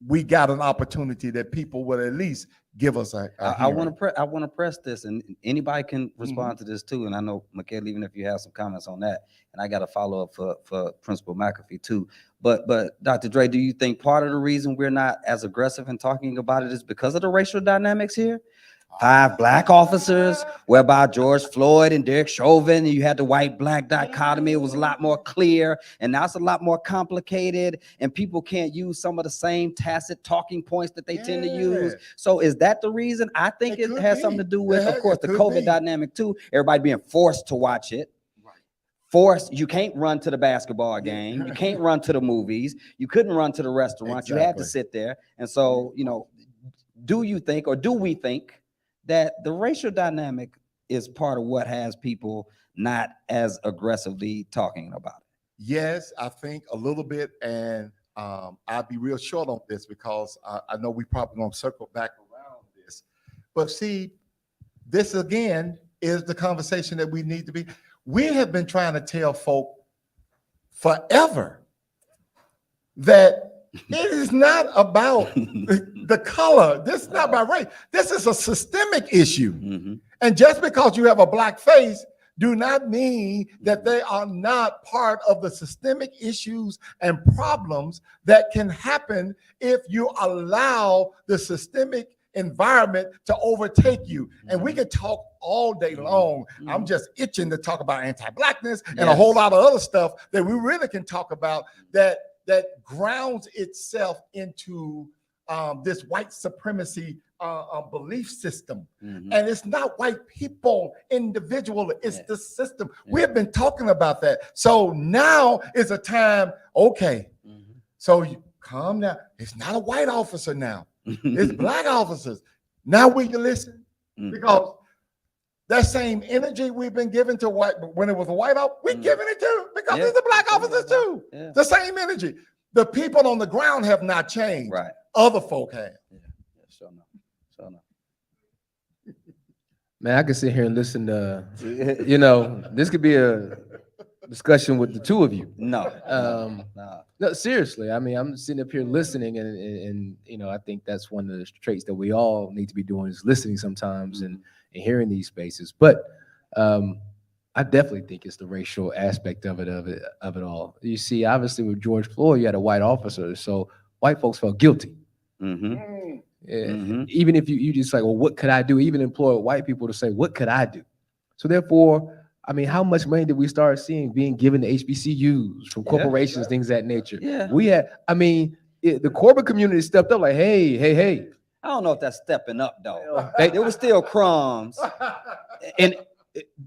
we got an opportunity that people will at least give us a I want to press this, and anybody can respond to this too. And I know, Mickell, even if you have some comments on that, and I got a follow up for Principal McAfee too. But Dr. Dre, do you think part of the reason we're not as aggressive in talking about it is because of the racial dynamics here? 5 black officers, whereby George Floyd and Derek Chauvin, and you had the white-black dichotomy. It was a lot more clear, and now it's a lot more complicated, and people can't use some of the same tacit talking points that they tend to use. So is that the reason? I think it has something to do with, of course, the COVID dynamic too. Everybody being forced to watch it. Forced, you can't run to the basketball game. You can't run to the movies. You couldn't run to the restaurant. You had to sit there. And so, you know, do you think, or do we think, that the racial dynamic is part of what has people not as aggressively talking about it? Yes, I think a little bit, and I'll be real short on this because I know we probably gonna circle back around this. But see, this again is the conversation that we need to be. We have been trying to tell folk forever that It is not about the color. This is not about race. This is a systemic issue. Mhm. And just because you have a black face do not mean that they are not part of the systemic issues and problems that can happen if you allow the systemic environment to overtake you. And we could talk all day long. I'm just itching to talk about anti-blackness and a whole Yes. lot of other stuff that we really can talk about that grounds itself into this white supremacy belief system. Mhm. And it's not white people individually, it's Yeah. the system. Yeah. We have been talking about that. So now is a time, okay, Mhm. so you calm down. It's not a white officer now, it's black officers. Now we can listen Mm. because that same energy we've been giving to white, when it was a white officer, we're giving it to because Yeah. it's the black officers too. Yeah. The same energy. The people on the ground have not changed. Right. Other folk have. Yeah. Sure enough. Sure enough. Man, I could sit here and listen to, you know, this could be a discussion with the two of you. No. No, seriously. I mean, I'm sitting up here listening, and you know, I think that's one of the traits that we all need to be doing is listening sometimes and hearing these spaces. But I definitely think it's the racial aspect of it all. You see, obviously with George Floyd, you had a white officer, so white folks felt guilty. Mm-hmm. Mhm. Even if you just like, well, what could I do? Even employ white people to say, what could I do? So therefore, I mean, how much money did we start seeing being given to HBCUs from Yeah. corporations, things of that nature? Yeah. We had, I mean, the corporate community stepped up like, hey. I don't know if that's stepping up though. They- There was still crumbs. And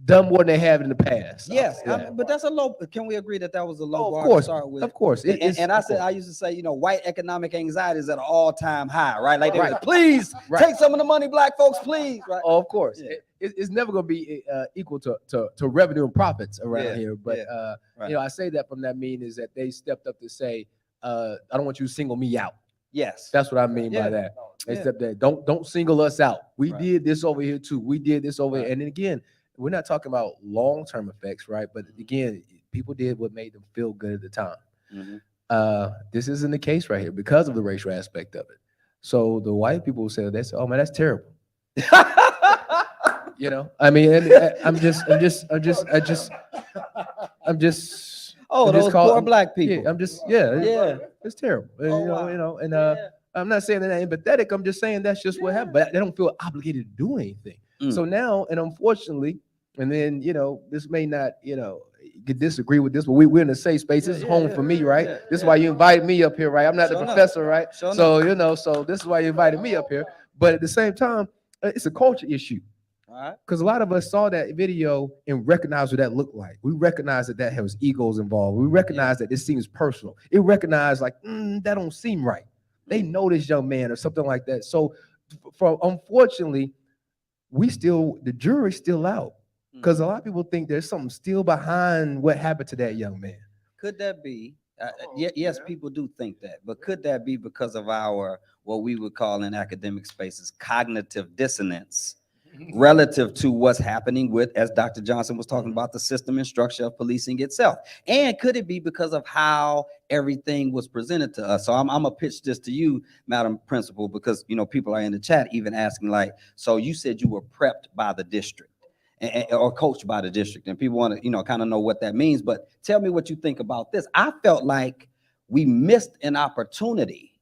done more than they have in the past. Yes, Yeah. but that's a low. Can we agree that that was a low Oh, bar of course, to start with? of course. And, and I said, I used to say, you know, white economic anxiety is at an all-time high, right? Like, they were like, please Right. take some of the money, black folks, please. Right? Oh, of course. Yeah. It's never going to be equal to revenue and profits around Yeah, here. But, yeah, right. you know, I say that from that mean is that they stepped up to say, I don't want you to single me out. Yes. That's what I mean Yeah. by that. They Yeah. stepped that. Don't single us out. We Right. did this over here too. We did this over Right. here. And then again, we're not talking about long-term effects, right? But again, people did what made them feel good at the time. Mhm. This isn't the case right here because of the racial aspect of it. So the white people say, "That's oh man, that's terrible." You know, I mean, and I'm just. Oh, I'm those just poor black people. Yeah, I'm just yeah. Yeah. It's terrible. Oh, wow. And Yeah. I'm not saying that I'm empathetic. I'm just saying that's just what happened. But they don't feel obligated to do anything. Mm. So now, and unfortunately, and then you know, this may not, you know, you could disagree with this, but we're in a safe space. This is home for me, right? yeah, This is yeah. why you invited me up here, right? I'm not Sure the enough. professor, right? Sure So you know, so this is why you invited me up here. But at the same time, it's a culture issue. All right. Because a lot of us saw that video and recognized what that looked like. We recognize that has egos involved. We recognize that this seems personal. It recognized like, that don't seem right. They know this young man or something like that. So unfortunately, the jury's still out. Because a lot of people think there's something still behind what happened to that young man. Could that be? Yes, people do think that, but could that be because of our, what we would call in academic spaces, cognitive dissonance relative to what's happening with, as Dr. Johnson was talking about, the system and structure of policing itself? And could it be because of how everything was presented to us? So I'm gonna pitch this to you, Madam Principal, because you know people are in the chat even asking like, so you said you were prepped by the district or coached by the district, and people want to, you know, kind of know what that means. But tell me what you think about this. I felt like we missed an opportunity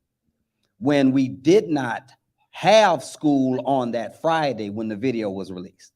when we did not have school on that Friday when the video was released.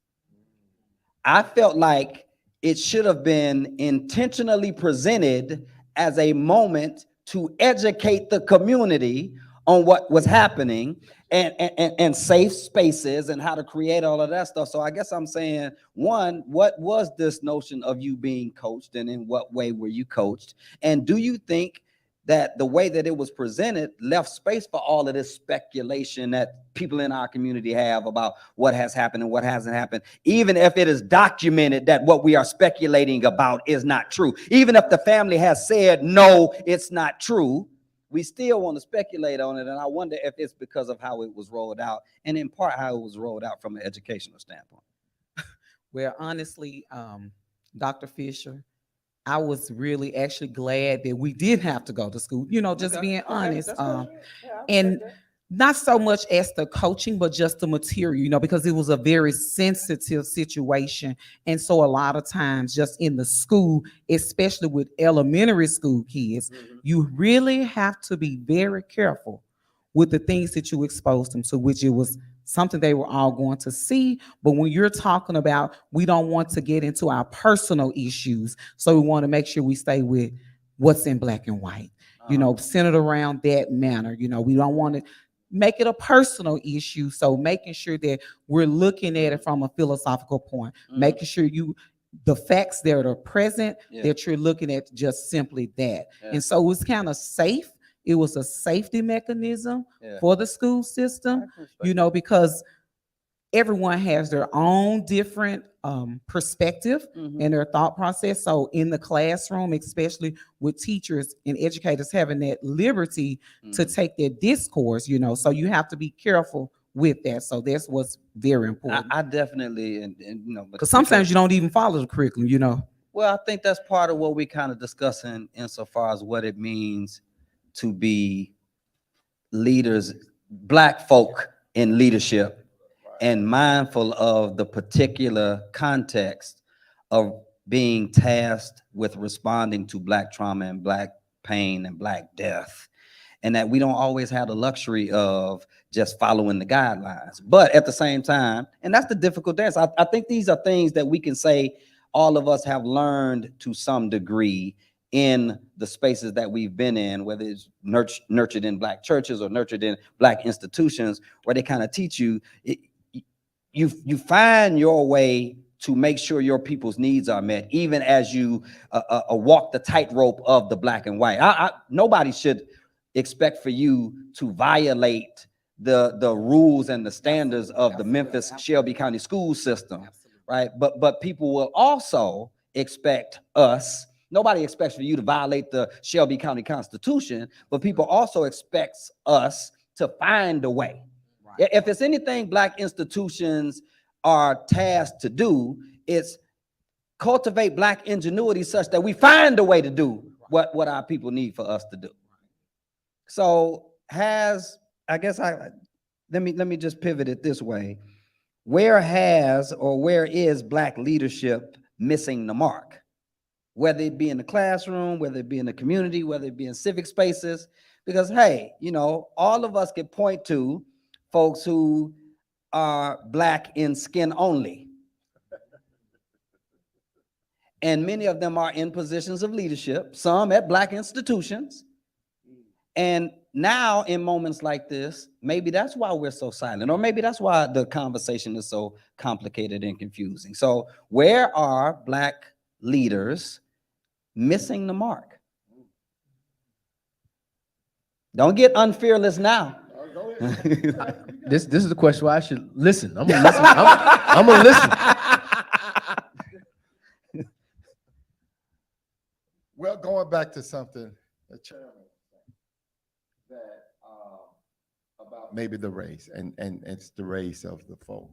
I felt like it should have been intentionally presented as a moment to educate the community on what was happening and safe spaces and how to create all of that stuff. So I guess I'm saying, one, what was this notion of you being coached, and in what way were you coached? And do you think that the way that it was presented left space for all of this speculation that people in our community have about what has happened and what hasn't happened, even if it is documented that what we are speculating about is not true? Even if the family has said, no, it's not true, we still want to speculate on it. And I wonder if it's because of how it was rolled out, and in part how it was rolled out from an educational standpoint. Well, honestly, Dr. Fisher, I was really actually glad that we did have to go to school, just Okay, being okay, honest. that's good. And not so much as the coaching, but just the material, because it was a very sensitive situation. And so a lot of times just in the school, especially with elementary school kids, you really have to be very careful with the things that you expose them to, which it was something they were all going to see. But when you're talking about, we don't want to get into our personal issues. So we want to make sure we stay with what's in black and white, centered around that manner. We don't want to make it a personal issue. So making sure that we're looking at it from a philosophical point, making sure the facts that are present, that you're looking at just simply that. And so it was kind of safe. It was a safety mechanism for the school system, because everyone has their own different perspective and their thought process. So in the classroom, especially with teachers and educators having that liberty to take their discourse, so you have to be careful with that. So that's what's very important. I definitely, and because sometimes you don't even follow the curriculum, Well, I think that's part of what we kind of discussing insofar as what it means to be leaders, black folk in leadership, and mindful of the particular context of being tasked with responding to black trauma and black pain and black death. And that we don't always have the luxury of just following the guidelines. But at the same time, and that's the difficult dance, I think these are things that we can say all of us have learned to some degree in the spaces that we've been in, whether it's nurtured in black churches or nurtured in black institutions, where they kind of teach you, you find your way to make sure your people's needs are met, even as you walk the tightrope of the black and white. Nobody should expect for you to violate the rules and the standards of the Memphis Shelby County school system, right? But people will also expect us. Nobody expects for you to violate the Shelby County Constitution, but people also expects us to find a way. Right. If it's anything black institutions are tasked to do, it's cultivate black ingenuity such that we find a way to do what our people need for us to do. So let me just pivot it this way. Where is black leadership missing the mark? Whether it be in the classroom, whether it be in the community, whether it be in civic spaces, because hey, all of us can point to folks who are black in skin only. And many of them are in positions of leadership, some at black institutions. And now in moments like this, maybe that's why we're so silent, or maybe that's why the conversation is so complicated and confusing. So where are black leaders missing the mark? Don't get unfearless now. This is the question why I should listen. I'm gonna listen. I'm gonna listen. Well, going back to something the chairman said about maybe the race, and it's the race of the folk.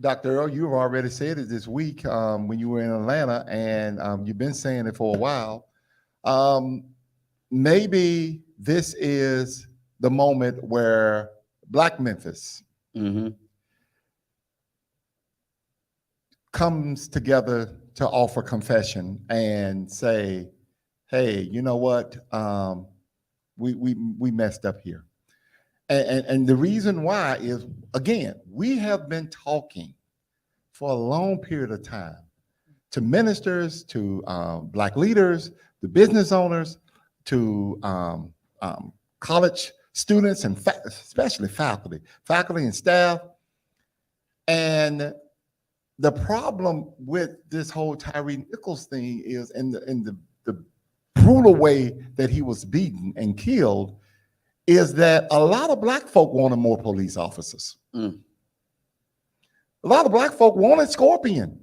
Dr. Earl, you've already said it this week when you were in Atlanta, and you've been saying it for a while. Maybe this is the moment where Black Memphis comes together to offer confession and say, hey, you know what? We messed up here. And the reason why is, again, we have been talking for a long period of time to ministers, to Black leaders, to business owners, to college students, and especially faculty and staff. And the problem with this whole Tyree Nichols thing is in the brutal way that he was beaten and killed, is that a lot of Black folk wanted more police officers. A lot of Black folk wanted Scorpion.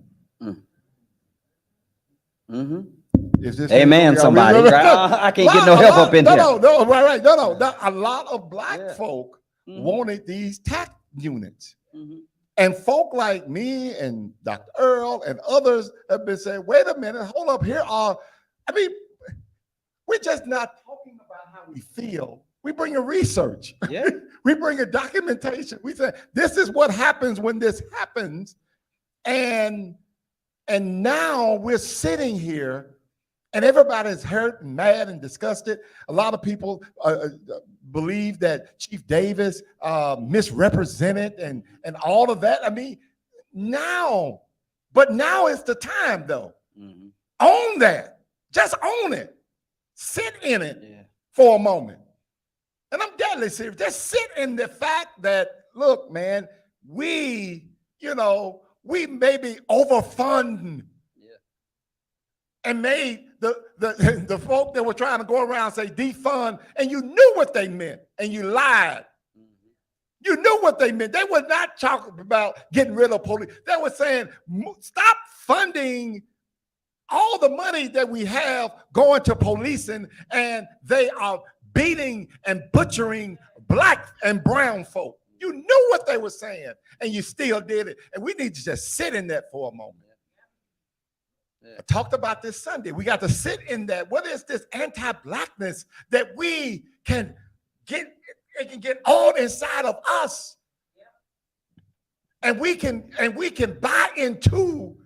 Is this amen, somebody? I can't get no help up in here. No, right. No. A lot of Black folk wanted these TAC units. And folk like me and Dr. Earl and others have been saying, wait a minute, hold up, we're just not talking about how we feel. We bring in research. Yeah. We bring in documentation. We say, this is what happens when this happens. And now we're sitting here and everybody's hurt and mad and disgusted. A lot of people believe that Chief Davis misrepresented and all of that. Now is the time though. Mhm. Own that. Just own it. Sit in it Yeah. for a moment. And I'm deadly serious. Just sit in the fact that, look, man, we maybe overfund and made the folk that were trying to go around say defund, and you knew what they meant, and you lied. You knew what they meant. They were not talking about getting rid of police. They were saying, stop funding all the money that we have going to policing, and they are beating and butchering black and brown folk. You knew what they were saying, and you still did it. And we need to just sit in that for a moment. I talked about this Sunday. We got to sit in that. What is this anti-blackness that we can get? It can get all inside of us, and we can buy into.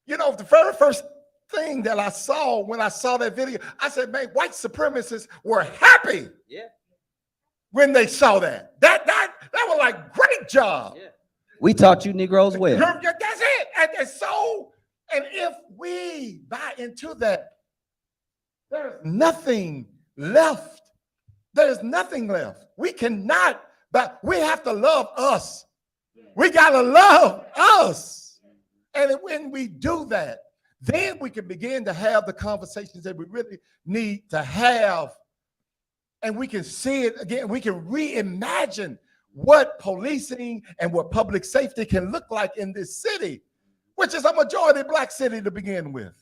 The very first thing that I saw when I saw that video, I said, "Man, white supremacists were happy." Yeah. When they saw that. That was like, great job. Yeah. We taught you Negroes well. That's it. And if we buy into that, there's nothing left. There's nothing left. We cannot, but we have to love us. We got to love us. And when we do that, then we can begin to have the conversations that we really need to have. And we can see it again. We can reimagine what policing and what public safety can look like in this city, which is a majority black city to begin with.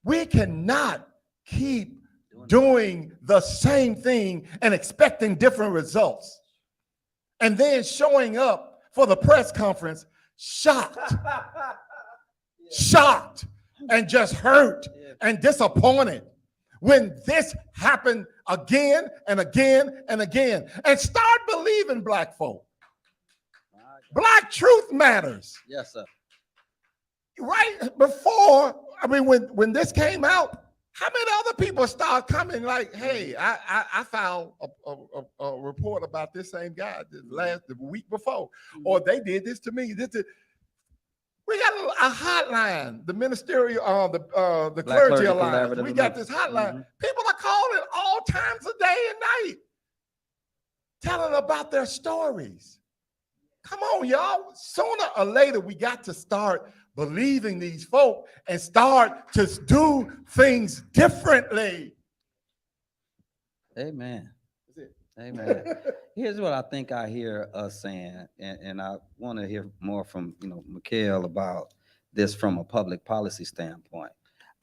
We cannot keep doing the same thing and expecting different results, and then showing up for the press conference shocked, and just hurt and disappointed when this happened again and again and again. And start believing black folk. Black truth matters. Yes, sir. Right before, when this came out, how many other people start coming like, hey, I filed a report about this same guy the week before, or they did this to me. We got a hotline, the ministerial, the clergy alliance. We got this hotline. People are calling all times of day and night, telling about their stories. Come on, y'all. Sooner or later, we got to start believing these folk and start to do things differently. Amen. Amen. Here's what I think I hear us saying, and I want to hear more from Mickell about this from a public policy standpoint.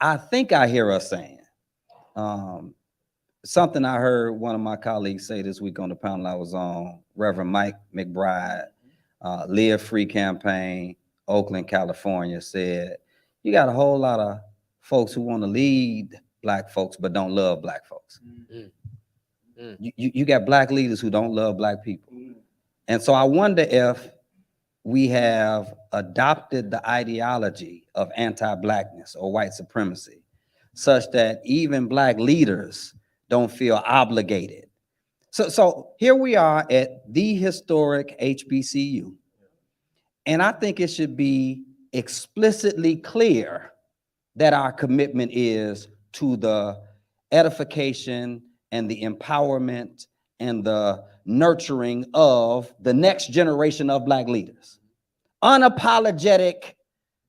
I think I hear us saying something I heard one of my colleagues say this week on the panel I was on, Reverend Mike McBride, Live Free Campaign, Oakland, California, said, you got a whole lot of folks who want to lead black folks but don't love black folks. You got black leaders who don't love black people. And so I wonder if we have adopted the ideology of anti-blackness or white supremacy such that even black leaders don't feel obligated. So here we are at the historic HBCU. And I think it should be explicitly clear that our commitment is to the edification and the empowerment and the nurturing of the next generation of black leaders. Unapologetic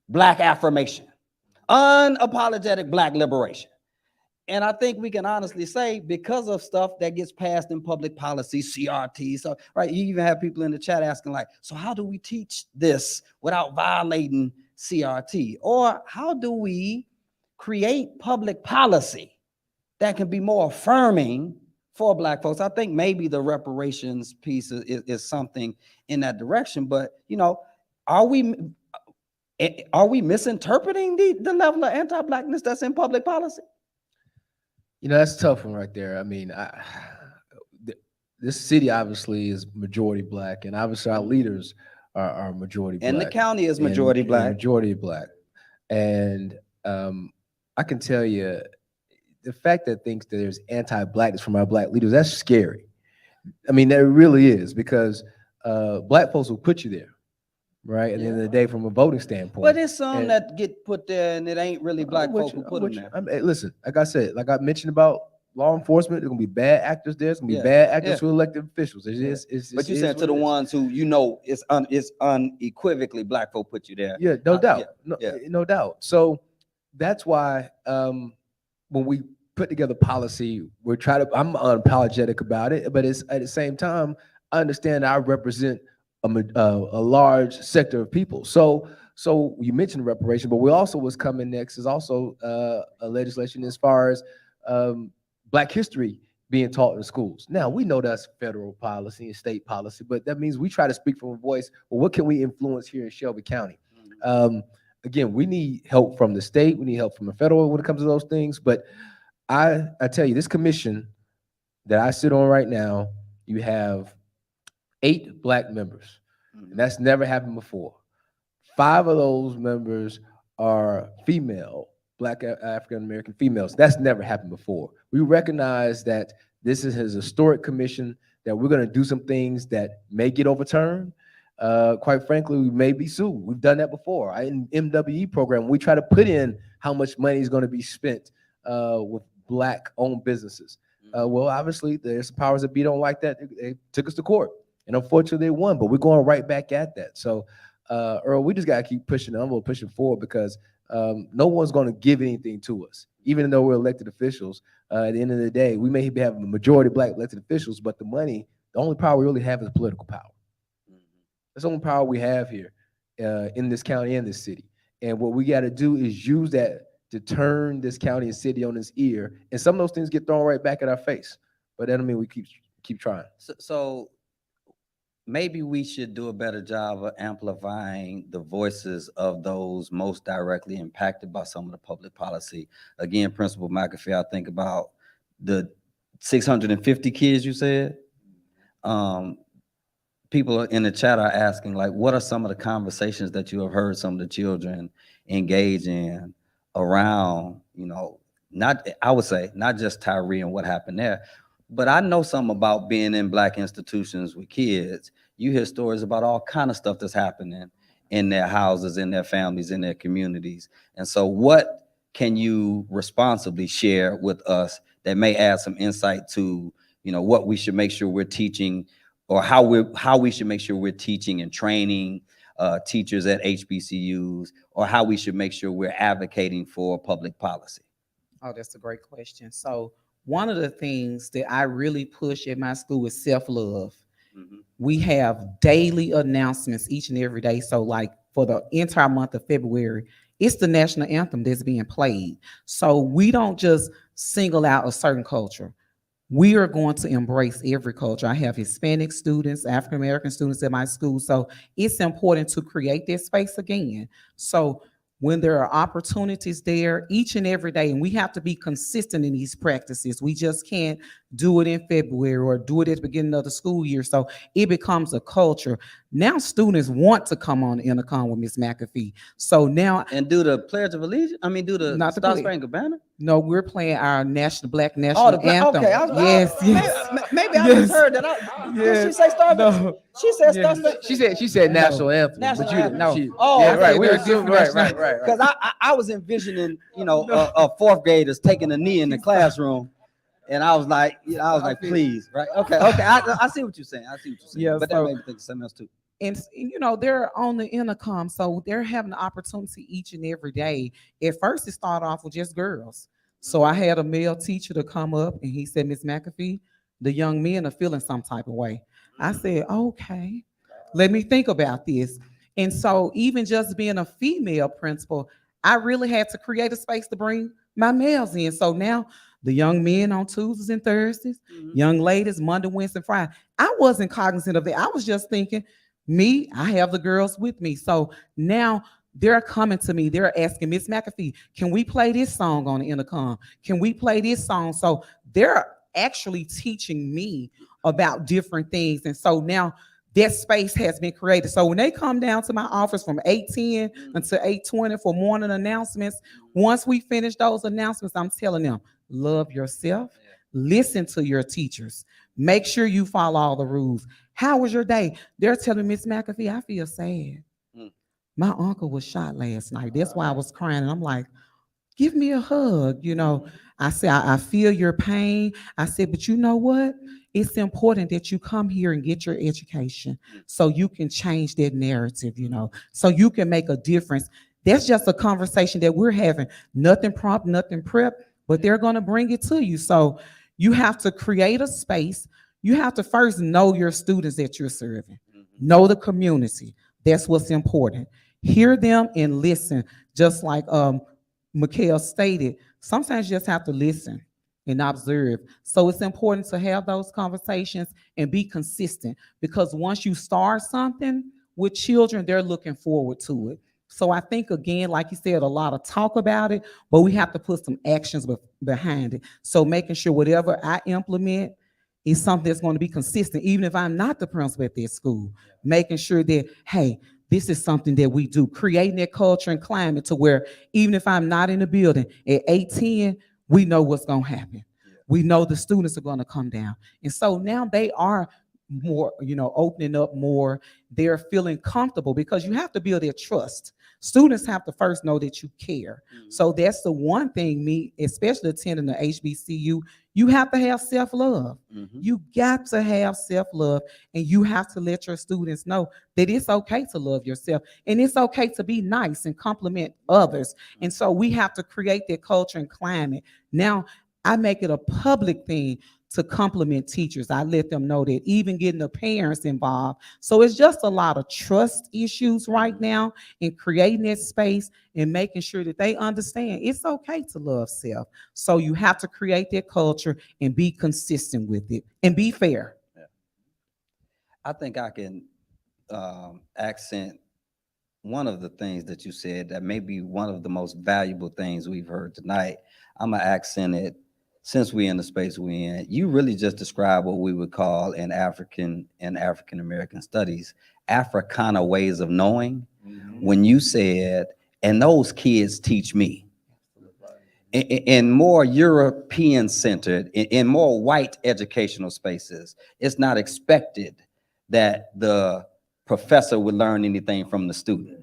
black affirmation, unapologetic black liberation. And I think we can honestly say, because of stuff that gets passed in public policy, CRT, so right, you even have people in the chat asking like, so how do we teach this without violating CRT? Or how do we create public policy that can be more affirming for Black folks. I think maybe the reparations piece is something in that direction. But are we misinterpreting the level of anti-Blackness that's in public policy? That's a tough one right there. I mean, this city obviously is majority Black, and obviously our leaders are majority Black. And the county is majority Black. Majority Black. And I can tell you, the fact that thinks that there's anti-Blackness from our Black leaders, that's scary. I mean, that really is, because Black folks will put you there, right? At the end of the day, from a voting standpoint. But there's some that get put there and it ain't really Black folks who put them there. Listen, like I said, like I mentioned about law enforcement, there's gonna be bad actors there. There's gonna be bad actors who elected officials. But you said to the ones who it's unequivocally Black folk put you there. Yeah, no doubt. No doubt. So that's why when we put together policy, I'm unapologetic about it, but it's at the same time, I understand I represent a large sector of people. So you mentioned reparation, but we also what's coming next is also a legislation as far as Black history being taught in schools. Now, we know that's federal policy and state policy, but that means we try to speak from a voice. Well, what can we influence here in Shelby County? Again, we need help from the state. We need help from the federal when it comes to those things. But I tell you, this commission that I sit on right now, you have 8 Black members. And that's never happened before. 5 of those members are female, Black African-American females. That's never happened before. We recognize that this is a historic commission, that we're going to do some things that may get overturned. Quite frankly, we may be sued. We've done that before. In MWE program, we try to put in how much money is going to be spent with Black-owned businesses. Well, obviously, there's some powers that be don't like that. They took us to court, and unfortunately, they won. But we're going right back at that. So, Earl, we just got to keep pushing the envelope, pushing forward, because no one's going to give anything to us, even though we're elected officials. At the end of the day, we may have a majority Black elected officials, but the only power we really have is political power. That's the only power we have here in this county and this city. And what we got to do is use that to turn this county and city on its ear. And some of those things get thrown right back at our face. But that don't mean we keep trying. So maybe we should do a better job of amplifying the voices of those most directly impacted by some of the public policy. Again, Principal McAfee, I think about the 650 kids you said. People in the chat are asking, like, what are some of the conversations that you have heard some of the children engage in around, I would say, not just Tyree and what happened there, but I know something about being in Black institutions with kids. You hear stories about all kind of stuff that's happening in their houses, in their families, in their communities. And so what can you responsibly share with us that may add some insight to, what we should make sure we're teaching, or how we should make sure we're teaching and training teachers at HBCUs, or how we should make sure we're advocating for public policy? Oh, that's a great question. So one of the things that I really push at my school is self-love. We have daily announcements each and every day. So like for the entire month of February, it's the national anthem that's being played. So we don't just single out a certain culture. We are going to embrace every culture. I have Hispanic students, African-American students at my school. So it's important to create that space again. So when there are opportunities there each and every day, and we have to be consistent in these practices. We just can't do it in February or do it at the beginning of the school year. So it becomes a culture. Now students want to come on the intercom with Ms. McAfee. So now— And do the Pledge of Allegiance? Do the Star Spangled Banner? No, we're playing our Black national anthem. Okay. Yes. Maybe I just heard that. Did she say Star? No. She said Star. She said national anthem. National but you anthem. no. Oh, right. We're Right. Because I was envisioning, fourth graders taking a knee in the classroom, and I was like, please, right? Okay. I see what you're saying. Yeah, but that made me think of something else too. And they're on the intercom, so they're having the opportunity each and every day. At first, it started off with just girls. So I had a male teacher to come up, and he said, "Ms. McAfee, the young men are feeling some type of way." I said, "Okay, let me think about this." And so even just being a female principal, I really had to create a space to bring my males in. So now The young men on Tuesdays and Thursdays, young ladies Monday, Wednesday, Friday. I wasn't cognizant of that. I was just thinking, me, I have the girls with me. So now they're coming to me. They're asking, Miss McAfee, can we play this song on the intercom? Can we play this song? So they're actually teaching me about different things. And so now that space has been created. So when they come down to my office from 8:10 until 8:20 for morning announcements, once we finish those announcements, I'm telling them, love yourself, listen to your teachers, make sure you follow all the rules. How was your day? They're telling Miss McAfee, I feel sad. My uncle was shot last night. That's why I was crying. And I'm like, give me a hug. You know, I said, I feel your pain. I said, but you know what? It's important that you come here and get your education so you can change that narrative, you know, so you can make a difference. That's just a conversation that we're having. Nothing prompt, nothing prep, but they're going to bring it to you. So you have to create a space. You have to first know your students that you're serving. Know the community. That's what's important. Hear them and listen. Just like Mickell stated, sometimes you just have to listen and observe. So it's important to have those conversations and be consistent, because once you start something with children, they're looking forward to it. So I think, again, like you said, a lot of talk about it, but we have to put some actions behind it. So making sure whatever I implement is something that's going to be consistent, even if I'm not the principal at that school, making sure that, hey, this is something that we do, creating that culture and climate to where even if I'm not in the building at 8:10, we know what's going to happen. We know the students are going to come down. And so now they are more, you know, opening up more. They're feeling comfortable, because you have to build their trust. Students have to first know that you care. So that's the one thing, me, especially attending the HBCU, you have to have self-love. You got to have self-love, and you have to let your students know that it's okay to love yourself, and it's okay to be nice and compliment others. And so we have to create that culture and climate. Now, I make it a public thing to compliment teachers. I let them know that, even getting the parents involved. So it's just a lot of trust issues right now in creating that space and making sure that they understand it's okay to love self. So you have to create that culture and be consistent with it and be fair. I think I can accent one of the things that you said that may be one of the most valuable things we've heard tonight. I'm gonna accent it. Since we're in the space we're in, you really just described what we would call in African American studies, Africana ways of knowing. When you said, and those kids teach me. In more European centered, in more white educational spaces, it's not expected that the professor would learn anything from the student.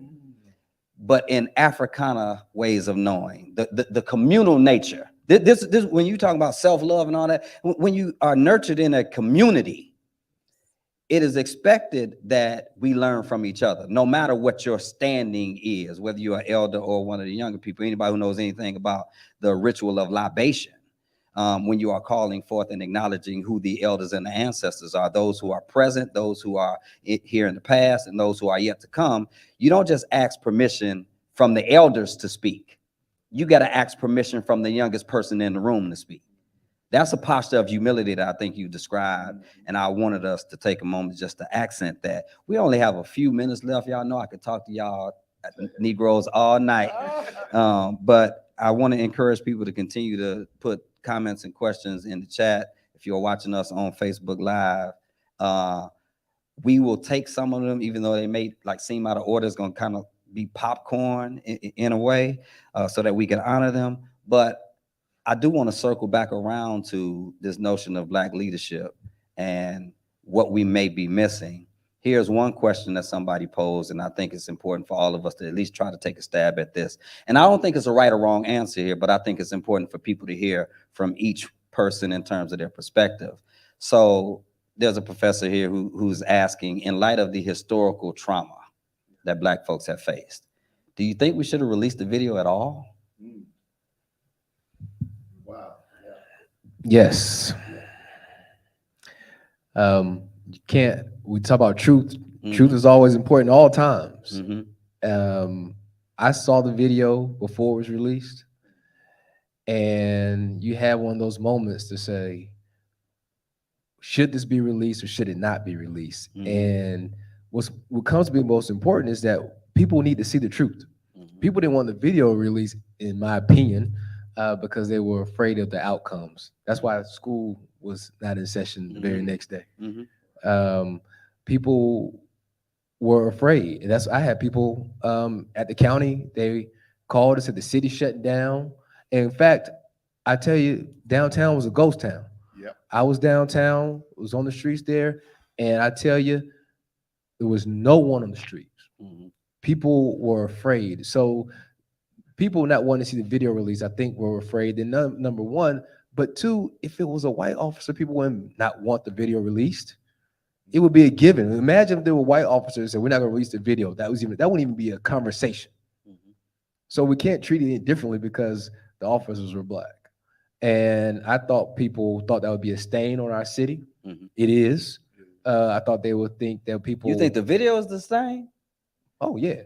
But in Africana ways of knowing, the communal nature, this when you talk about self-love and all that, when you are nurtured in a community, it is expected that we learn from each other, no matter what your standing is, whether you're an elder or one of the younger people, anybody who knows anything about the ritual of libation. When you are calling forth and acknowledging who the elders and the ancestors are, those who are present, those who are here in the past, and those who are yet to come, you don't just ask permission from the elders to speak. You got to ask permission from the youngest person in the room to speak. That's a posture of humility that I think you described, and I wanted us to take a moment just to accent that. We only have a few minutes left. Y'all know I could talk to y'all Negroes all night, but I want to encourage people to continue to put comments and questions in the chat. If you're watching us on Facebook Live, we will take some of them, even though they may like seem out of order. It's going to kind of be popcorn in a way, so that we can honor them. But I do want to circle back around to this notion of Black leadership and what we may be missing. Here's one question that somebody posed, and I think it's important for all of us to at least try to take a stab at this. And I don't think it's a right or wrong answer here, but I think it's important for people to hear from each person in terms of their perspective. So there's a professor here who's asking, in light of the historical trauma that Black folks have faced, do you think we should have released the video at all? Wow. Yes. You can't, we talk about truth. Truth is always important at all times. I saw the video before it was released, and you have one of those moments to say, should this be released or should it not be released? And what comes to be most important is that people need to see the truth. People didn't want the video released, in my opinion, because they were afraid of the outcomes. That's why school was not in session the very next day. People were afraid. And I had people at the county, they called us, said the city shut down. And in fact, I tell you, downtown was a ghost town. Yep. I was downtown, was on the streets there, and I tell you, there was no one on the streets. People were afraid. So people not wanting to see the video release, I think, were afraid. And number one, but two, if it was a white officer, people wouldn't not want the video released. It would be a given. Imagine if there were white officers and we're not going to release the video. That wouldn't even be a conversation. So we can't treat it differently because the officers were black. And I thought people thought that would be a stain on our city. It is. I thought they would think that people. You think the video is the stain? Oh yeah.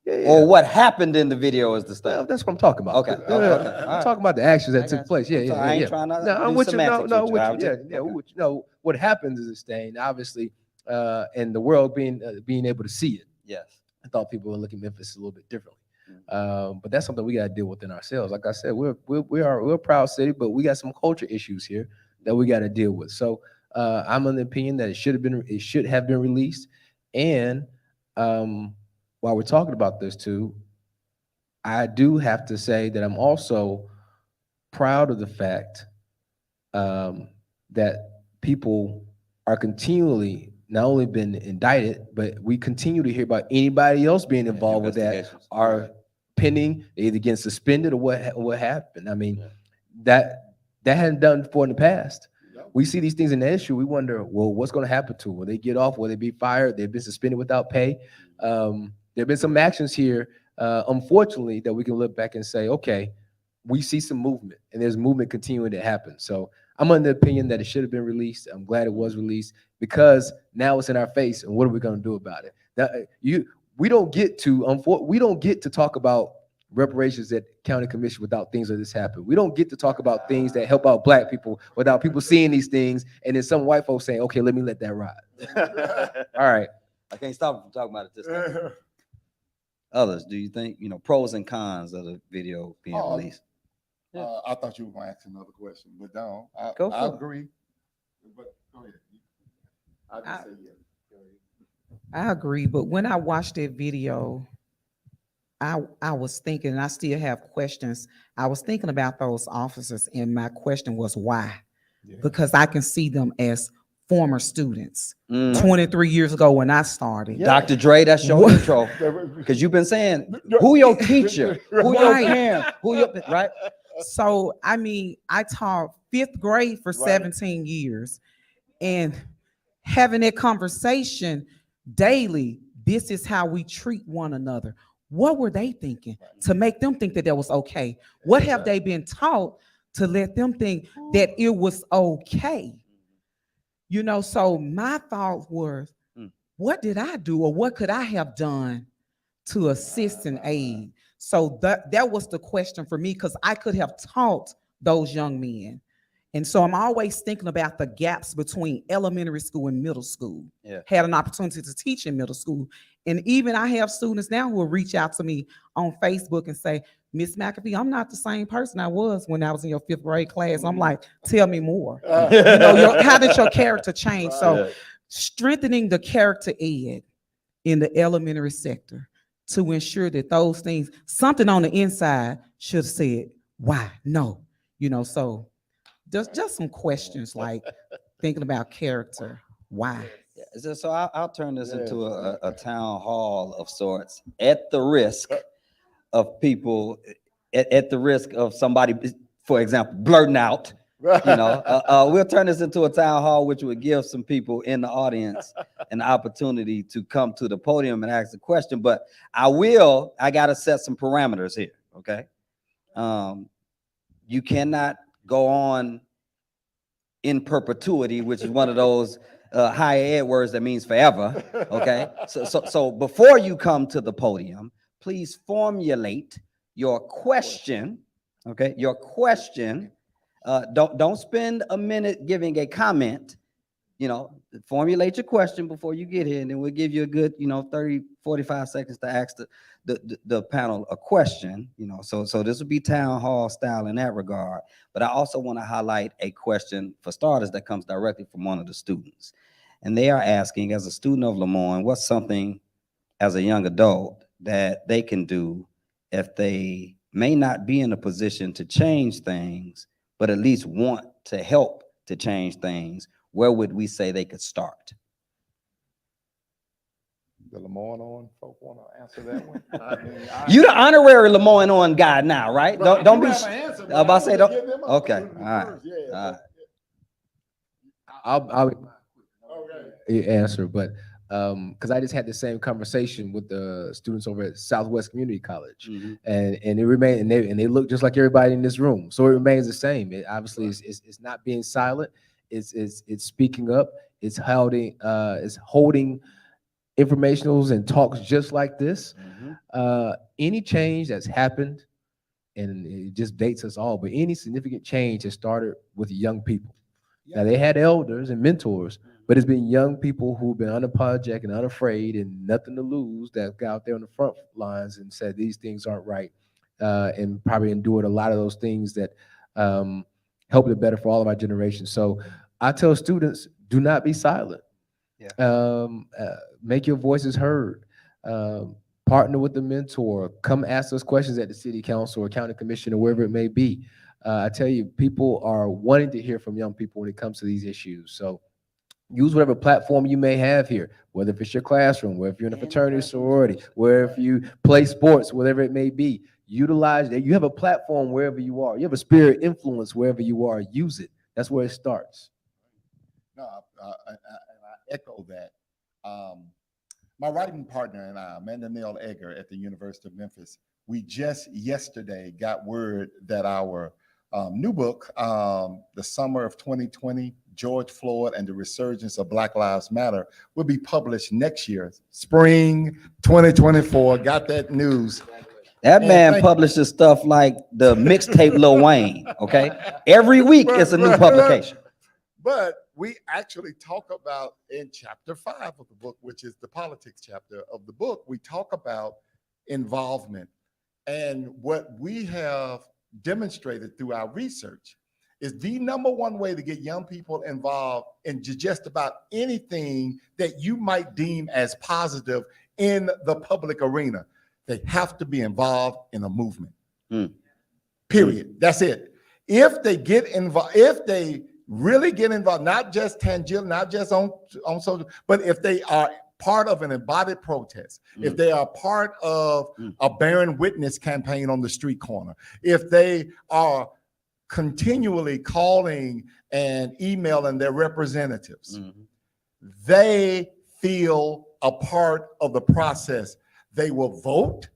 Or what happened in the video is the stain? Well, that's what I'm talking about. Okay. I'm talking about the actions that took place. Yeah. I ain't trying to. No, I'm do with you. semantics No, with with you. you. No, what happens is a stain, obviously, and the world being able to see it. Yes. I thought people were looking at Memphis a little bit differently. But that's something we got to deal with in ourselves. Like I said, we're a proud city, but we got some culture issues here that we got to deal with. So I'm of the opinion that it should have been released. And while we're talking about this too, I do have to say that I'm also proud of the fact that people are continually not only been indicted, but we continue to hear about anybody else being involved with that are pending, either getting suspended or what happened. I mean, that hadn't done before in the past. We see these things in the issue. We wonder, well, what's going to happen to them? Will they get off? Will they be fired? They've been suspended without pay. There have been some actions here, unfortunately, that we can look back and say, okay, we see some movement, and there's movement continuing to happen. So I'm under the opinion that it should have been released. I'm glad it was released because now it's in our face, and what are we going to do about it? We don't get to talk about reparations at county commission without things like this happen. We don't get to talk about things that help out black people without people seeing these things, and then some white folks saying, "Okay, let me let that ride." All right, I can't stop from talking about it this time. Others, do you think, pros and cons of the video being released? I thought you were going to ask another question, but no, Go for I it. agree. But go ahead. I just say yes. I agree, but when I watched that video, I was thinking, and I still have questions. I was thinking about those officers, and my question was why? Yeah. Because I can see them as former students. 23 years ago when I started. Dr. Dre, that's your intro. Because you've been saying, who your teacher? Who your Right. parent? Who your, right? So, I mean, I taught 5th grade for 17 years, and having that conversation daily, this is how we treat one another. What were they thinking to make them think that that was okay? What have they been taught to let them think that it was okay? So my thought was, what did I do, or what could I have done to assist and aid? So that was the question for me, because I could have taught those young men. And so I'm always thinking about the gaps between elementary school and middle school. Yeah. Had an opportunity to teach in middle school. And even I have students now who will reach out to me on Facebook and say, Miss McAfee, I'm not the same person I was when I was in your 5th grade class. I'm like, tell me more. How did your character change? So strengthening the character ed in the elementary sector to ensure that those things, something on the inside should have said, why? No. So just some questions like thinking about character. Why? So I'll turn this into a town hall of sorts at the risk of people, at the risk of somebody, for example, blurting out. We'll turn this into a town hall, which would give some people in the audience an opportunity to come to the podium and ask a question. But I got to set some parameters here, okay? You cannot go on in perpetuity, which is one of those higher ed words that means forever, okay? So before you come to the podium, please formulate your question, Okay, your question, don't spend a minute giving a comment. You know, formulate your question before you get here, and then we'll give you a good, 30, 45 seconds to ask the panel a question. So this will be town hall style in that regard. But I also want to highlight a question for starters that comes directly from one of the students. And they are asking, as a student of LeMoyne, what's something as a young adult that they can do if they may not be in a position to change things, but at least want to help to change things? Where would we say they could start? The LeMoyne-Owen folk want to answer that one? I mean, You the honorary LeMoyne-Owen guy now, right? Right, Don't you be. have an answer, but I'm about to say, I don't. wanna give them an Okay, opportunity all right, first, yeah, all right. I'll Okay. answer, but because I just had the same conversation with the students over at Southwest Community College, Mhm. and it remained, and they look just like everybody in this room, so it remains the same. It obviously is not being silent. It's speaking up. It's holding informationals and talks just like this. Any change that's happened, and it just dates us all, but any significant change has started with young people. Now, they had elders and mentors, but it's been young people who've been unapologetic and unafraid and nothing to lose that got out there on the front lines and said these things aren't right, and probably endured a lot of those things that helped it better for all of our generations. So I tell students, do not be silent. Make your voices heard. Partner with the mentor. Come ask us questions at the city council or county commission or wherever it may be. I tell you, people are wanting to hear from young people when it comes to these issues. So use whatever platform you may have here, whether if it's your classroom, whether if you're in a fraternity, sorority, where if you play sports, whatever it may be, utilize it. You have a platform wherever you are. You have a spirit influence wherever you are. Use it. That's where it starts. No, I echo that. My writing partner and I, Amanda Neal Egger at the University of Memphis, we just yesterday got word that our new book, The Summer of 2020, George Floyd and the Resurgence of Black Lives Matter, will be published next year, spring 2024. Got that news. That And man thank- publishes stuff like the mixtape Lil Wayne, okay? Every week it's a new publication. But we actually talk about in chapter 5 of the book, which is the politics chapter of the book, we talk about involvement. And what we have demonstrated through our research is the number one way to get young people involved in just about anything that you might deem as positive in the public arena. They have to be involved in a movement. Period. That's it. If they get involved, if they really get involved, not just tangential, not just on social, but if they are part of an embodied protest, if they are part of a bearing witness campaign on the street corner, if they are continually calling and emailing their representatives, they feel a part of the process. They will vote.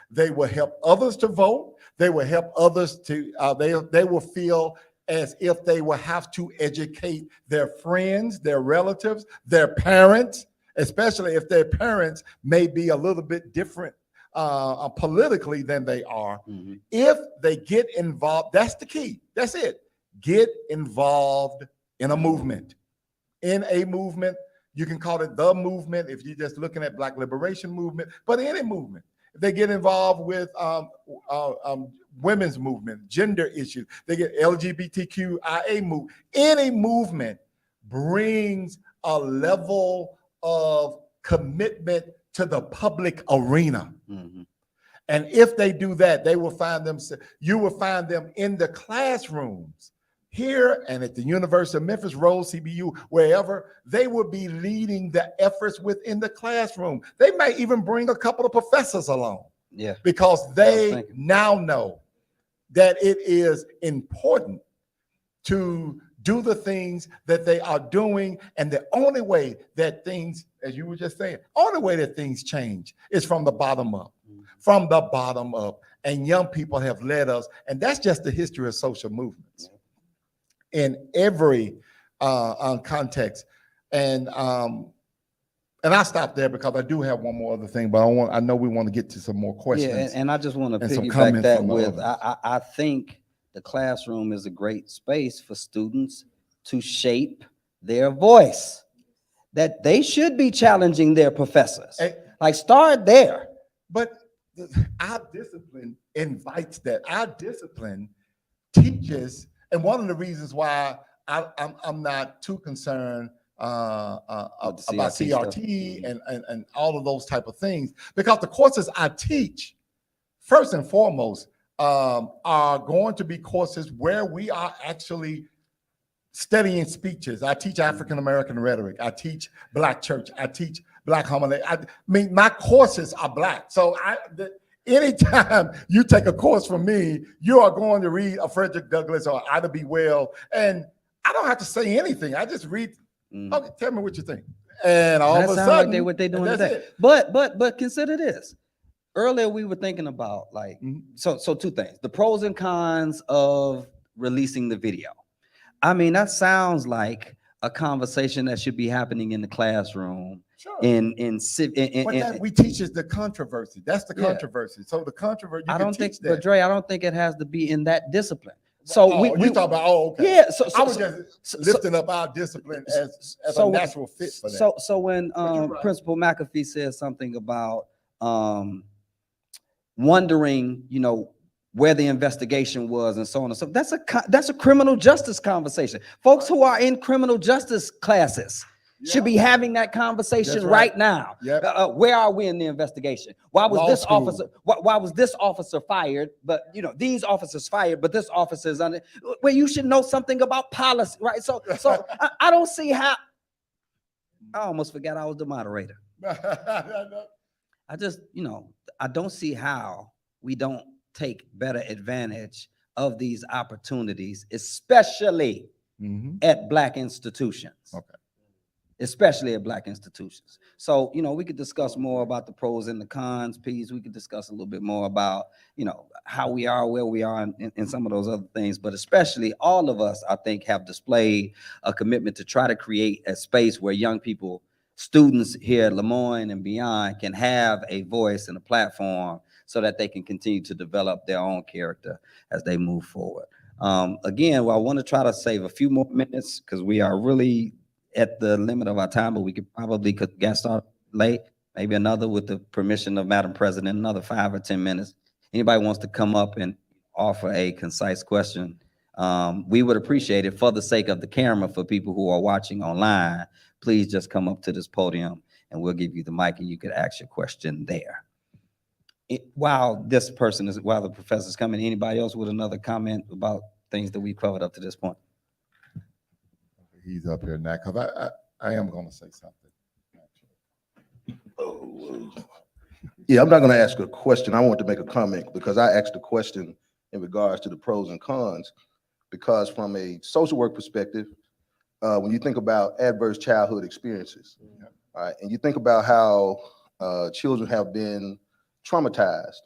They will help others to vote. They will help others to, they will feel as if they will have to educate their friends, their relatives, their parents, especially if their parents may be a little bit different politically than they are. If they get involved, that's the key. That's it. Get involved in a movement. In a movement, you can call it the movement if you're just looking at Black liberation movement, but any movement. If they get involved with women's movement, gender issues, they get LGBTQIA movement. Any movement brings a level of commitment to the public arena. And if they do that, they will find them, you will find them in the classrooms here and at the University of Memphis, Rose, CBU, wherever. They will be leading the efforts within the classroom. They might even bring a couple of professors along. Because they now know that it is important to do the things that they are doing. And the only way that things, as you were just saying, only way that things change is from the bottom up. From the bottom up. And young people have led us. And that's just the history of social movements in every context. And I'll stop there because I do have one more other thing, but I know we want to get to some more questions. Yeah, and I just want to and some piggyback comments that from with, others. I think the classroom is a great space for students to shape their voice, that they should be challenging their professors. Hey. Like, start there. But our discipline invites that. Our discipline teaches, and one of the reasons why I'm not too concerned about CRT and all of those type of things, because the courses I teach, first and foremost, are going to be courses where we are actually studying speeches. I teach African American rhetoric. I teach Black church. I teach Black homily. I mean, my courses are Black. So anytime you take a course from me, you are going to read a Frederick Douglass or Ida B. Well, and I don't have to say anything. I just read. Okay, tell me what you think. And all of a sudden, like what they doing today. it. But consider this. Earlier we were thinking about like so two things: the pros and cons of releasing the video. I mean, that sounds like a conversation that should be happening in the classroom. Sure. We we teach is the controversy. That's the controversy. So the controversy. I don't think, but Dre, I don't think it has to be in that discipline. So we talk about okay. Yeah. So I was just lifting up our discipline as a natural fit for that. So when Principal McAfee says something about wondering, you know, where the investigation was and so on and so forth, that's a criminal justice conversation. Folks who are in criminal justice classes should be having that conversation right now. Where are we in the investigation? Why was this officer? Why was this officer fired? But you know, these officers fired, but this officer is under. Well, you should know something about policy, right? So I don't see how. I almost forgot I was the moderator. I just, you know, I don't see how we don't take better advantage of these opportunities, especially at Black institutions. Okay. Especially at Black institutions. So, you know, we could discuss more about the pros and the cons piece. We could discuss a little bit more about, you know, how we are, where we are in some of those other things. But especially all of us, I think, have displayed a commitment to try to create a space where young people, students here at LeMoyne and beyond, can have a voice and a platform so that they can continue to develop their own character as they move forward. Again, well, I want to try to save a few more minutes because we are really at the limit of our time, but we could probably get started late, maybe another, with the permission of Madam President, another 5 or 10 minutes. Anybody wants to come up and offer a concise question, we would appreciate it. For the sake of the camera, for people who are watching online, please just come up to this podium and we'll give you the mic and you could ask your question there. While the professor's coming, anybody else with another comment about things that we've covered up to this point? He's up here now because I am going to say something. Yeah, I'm not going to ask a question. I want to make a comment because I asked a question in regards to the pros and cons, because from a social work perspective, when you think about adverse childhood experiences, all right, and you think about how children have been traumatized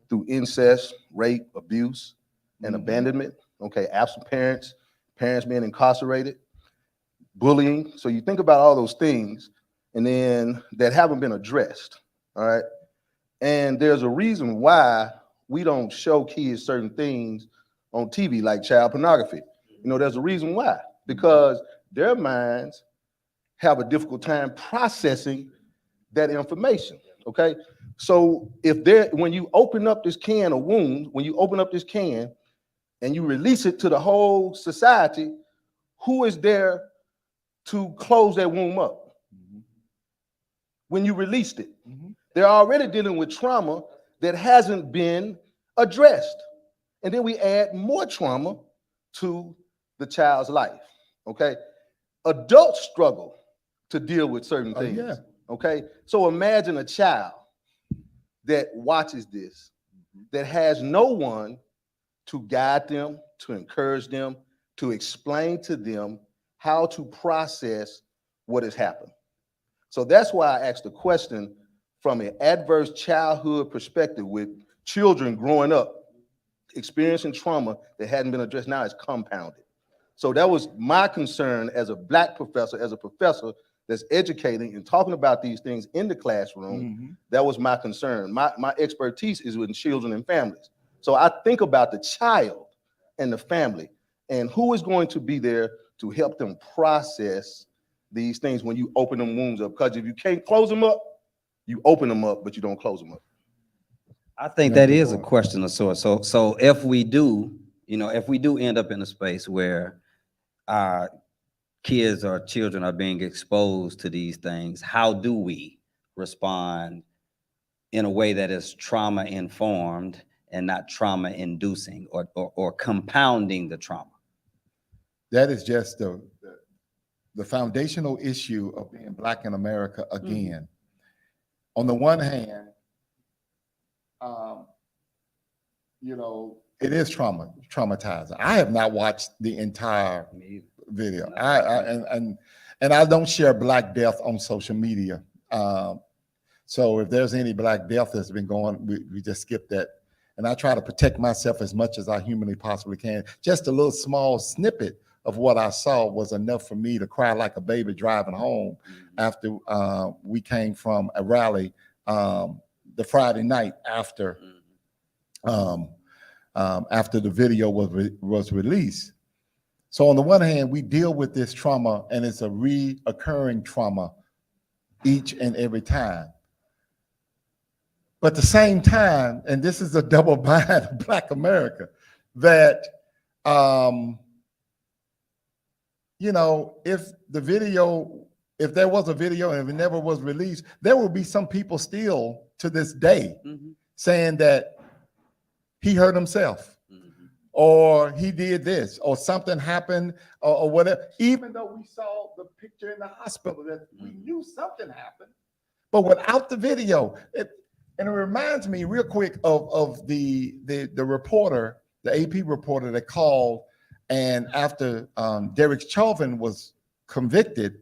through incest, rape, abuse, and abandonment, okay, absent parents, parents being incarcerated, bullying. So you think about all those things and then that haven't been addressed, all right? And there's a reason why we don't show kids certain things on TV, like child pornography. You know, there's a reason why, because their minds have a difficult time processing that information, okay? So when you open up this can of wounds, when you open up this can and you release it to the whole society, who is there to close that womb up? When you released it, they're already dealing with trauma that hasn't been addressed. And then we add more trauma to the child's life, okay? Adults struggle to deal with certain things, okay? So imagine a child that watches this, that has no one to guide them, to encourage them, to explain to them how to process what has happened. So that's why I asked the question from an adverse childhood perspective, with children growing up, experiencing trauma that hadn't been addressed. Now it's compounded. So that was my concern as a Black professor, as a professor that's educating and talking about these things in the classroom. That was my concern. My expertise is with children and families. So I think about the child and the family. And who is going to be there to help them process these things when you open them wounds up? Because if you can't close them up, you open them up, but you don't close them up. I think that is a question of sorts. So if we do, if we do end up in a space where our kids or children are being exposed to these things, how do we respond in a way that is trauma informed and not trauma inducing or compounding the trauma? That is just the foundational issue of being Black in America again. On the one hand, it is traumatizing. I have not watched the entire video. And I don't share Black death on social media. So if there's any Black death that's been going, we just skip that. And I try to protect myself as much as I humanly possibly can. Just a little small snippet of what I saw was enough for me to cry like a baby driving home after we came from a rally the Friday night after the video was released. So on the one hand, we deal with this trauma, and it's a reoccurring trauma each and every time. But at the same time, and this is a double bind of Black America, that if there was a video and if it never was released, there will be some people still to this day saying that he hurt himself, or he did this, or something happened, or whatever. Even though we saw the picture in the hospital, that we knew something happened, but without the video, and it reminds me real quick of the reporter, the AP reporter that called, and after Derek Chauvin was convicted,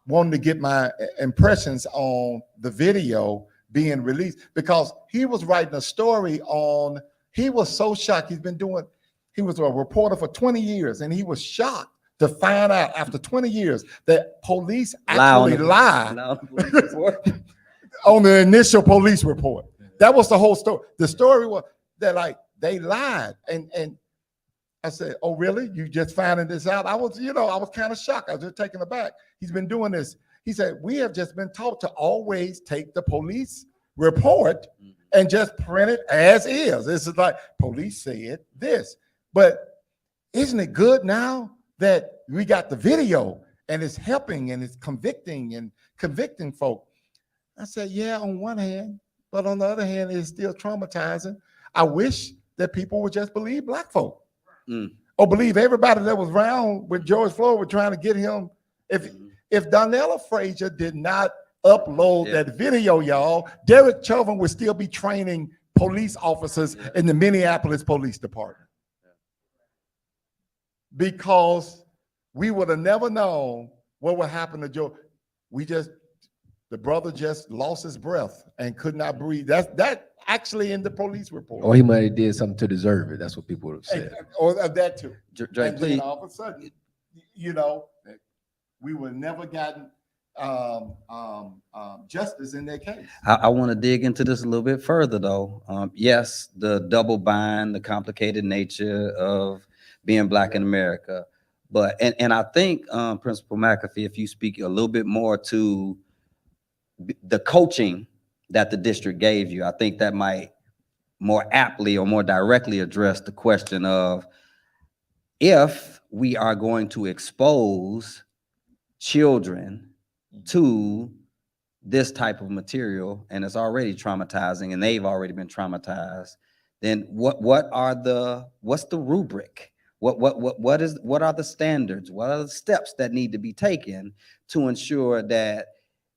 wanted to get my impressions on the video being released, because he was writing a story on, he was so shocked. He was a reporter for 20 years, and he was shocked to find out after 20 years that police actually lied on the initial police report. That was the whole story. The story was that they lied. And I said, oh, really? You just finding this out? I was kind of shocked. I was just taken aback. He's been doing this. He said, we have just been taught to always take the police report and just print it as is. This is like, police said this. But isn't it good now that we got the video and it's helping and it's convicting folk? I said, yeah, on one hand, but on the other hand, it's still traumatizing. I wish that people would just believe Black folk or believe everybody that was around when George Floyd was trying to get him. If Donnella Frazier did not upload that video, y'all, Derek Chauvin would still be training police officers in the Minneapolis Police Department. Because we would have never known what would happen to Joe. The brother just lost his breath and could not breathe. That actually in the police report. Or he might have did something to deserve it. That's what people would have said. Or that too. And then all of a sudden, we would never gotten justice in their case. I want to dig into this a little bit further, though. Yes, the double bind, the complicated nature of being Black in America, but and I think Principal McAfee, if you speak a little bit more to the coaching that the district gave you, I think that might more aptly or more directly address the question of, if we are going to expose children to this type of material and it's already traumatizing and they've already been traumatized, then what's the rubric? What are the standards? What are the steps that need to be taken to ensure that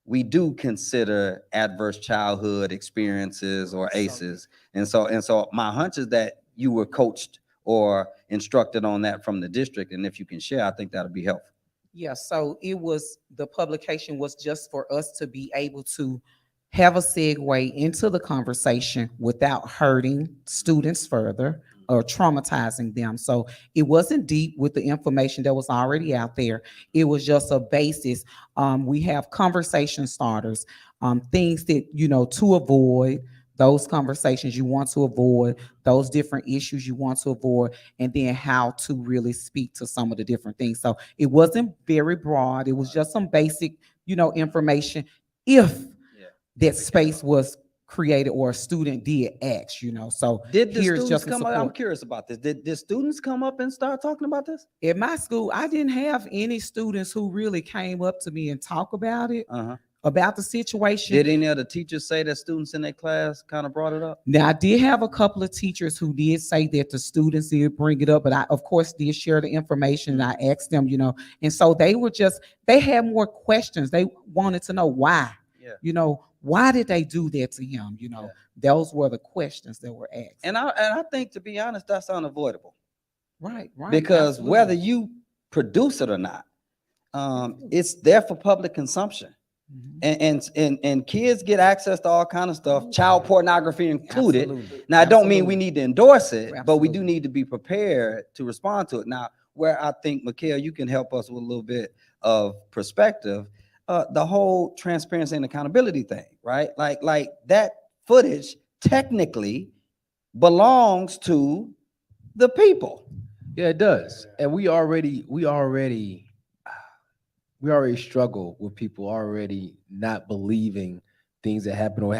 we do consider adverse childhood experiences or ACEs? And so my hunch is that you were coached or instructed on that from the district. And if you can share, I think that'll be helpful. Yeah, so the publication was just for us to be able to have a segue into the conversation without hurting students further or traumatizing them. So it wasn't deep with the information that was already out there. It was just a basis. We have conversation starters, things that, to avoid, those conversations you want to avoid, those different issues you want to avoid, and then how to really speak to some of the different things. So it wasn't very broad. It was just some basic, information. If that space was created or a student did ask, so Did the here's students just a come up? I'm support. curious about this. Did students come up and start talking about this? At my school, I didn't have any students who really came up to me and talk about it, about the situation. Did any of the teachers say that students in their class kind of brought it up? Now, I did have a couple of teachers who did say that the students did bring it up, but I, of course, did share the information. And I asked them, and so they had more questions. They wanted to know why, why did they do that to him? Those were the questions that were asked. And I think, to be honest, that's unavoidable. Right. Because absolutely. whether you produce it or not, it's there for public consumption. And kids get access to all kind of stuff, child pornography included. Absolutely. Now, I don't mean we Absolutely. need to endorse it, but we do Absolutely. need to be prepared to respond to it. Now, where I think, Mickell, you can help us with a little bit of perspective, the whole transparency and accountability thing, right? Like that footage technically belongs to the people. Yeah, it does. And we already struggle with people already not believing things that happen or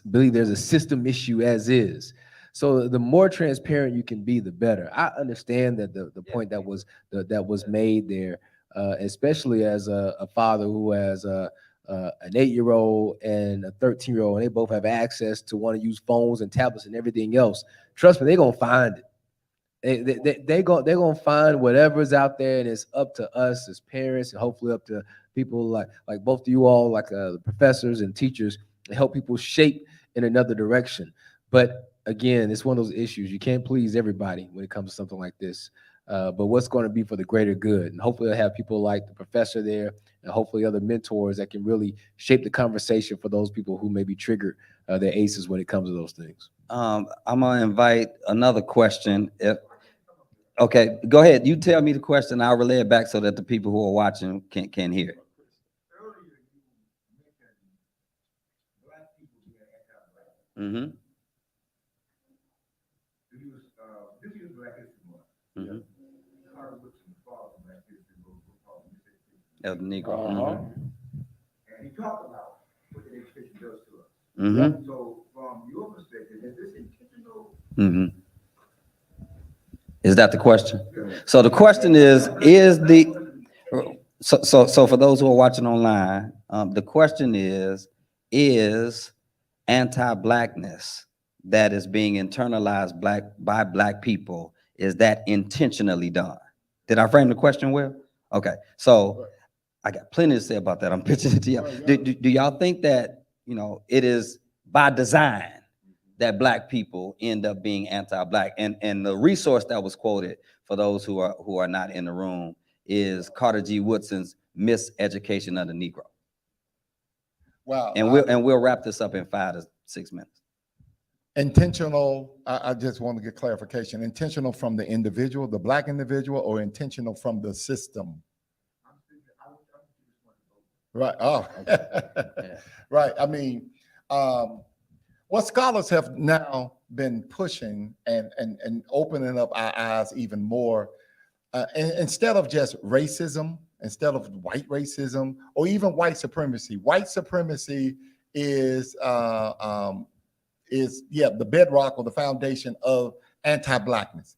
believe there's a system issue as is. So the more transparent you can be, the better. I understand that the point that was made there, especially as a father who has an 8-year-old and a 13-year-old, and they both have access to want to use phones and tablets and everything else. Trust me, they're gonna find it. They're gonna find whatever's out there, and it's up to us as parents, and hopefully up to people like both of you all, like the professors and teachers, to help people shape in another direction. But again, it's one of those issues. You can't please everybody when it comes to something like this. But what's going to be for the greater good, and hopefully they'll have people like the professor there, and hopefully other mentors that can really shape the conversation for those people who may be triggered their aces when it comes to those things. I'm gonna invite another question. Okay, go ahead. You tell me the question. I'll relay it back so that the people who are watching can hear it. Mm-hmm. Mm-hmm. Negro. And he talked about what the education does to us. Mm-hmm. So from your perspective, is this intentional? Mm-hmm. Is that the question? So the question is so for those who are watching online, the question is anti-blackness that is being internalized by black people, is that intentionally done? Did I frame the question well? Okay, so I got plenty to say about that. I'm pitching it to y'all. Do y'all think that, it is by design that black people end up being anti-black? And the resource that was quoted, for those who are not in the room, is Carter G. Woodson's Miseducation of the Negro. Wow. And we'll wrap this up in 5 to 6 minutes. Intentional, I just want to get clarification. Intentional from the individual, the black individual, or intentional from the system? Right. Oh, Yeah. Right. I mean, what scholars have now been pushing and opening up our eyes even more, instead of just racism, instead of white racism, or even white supremacy is the bedrock or the foundation of anti-blackness.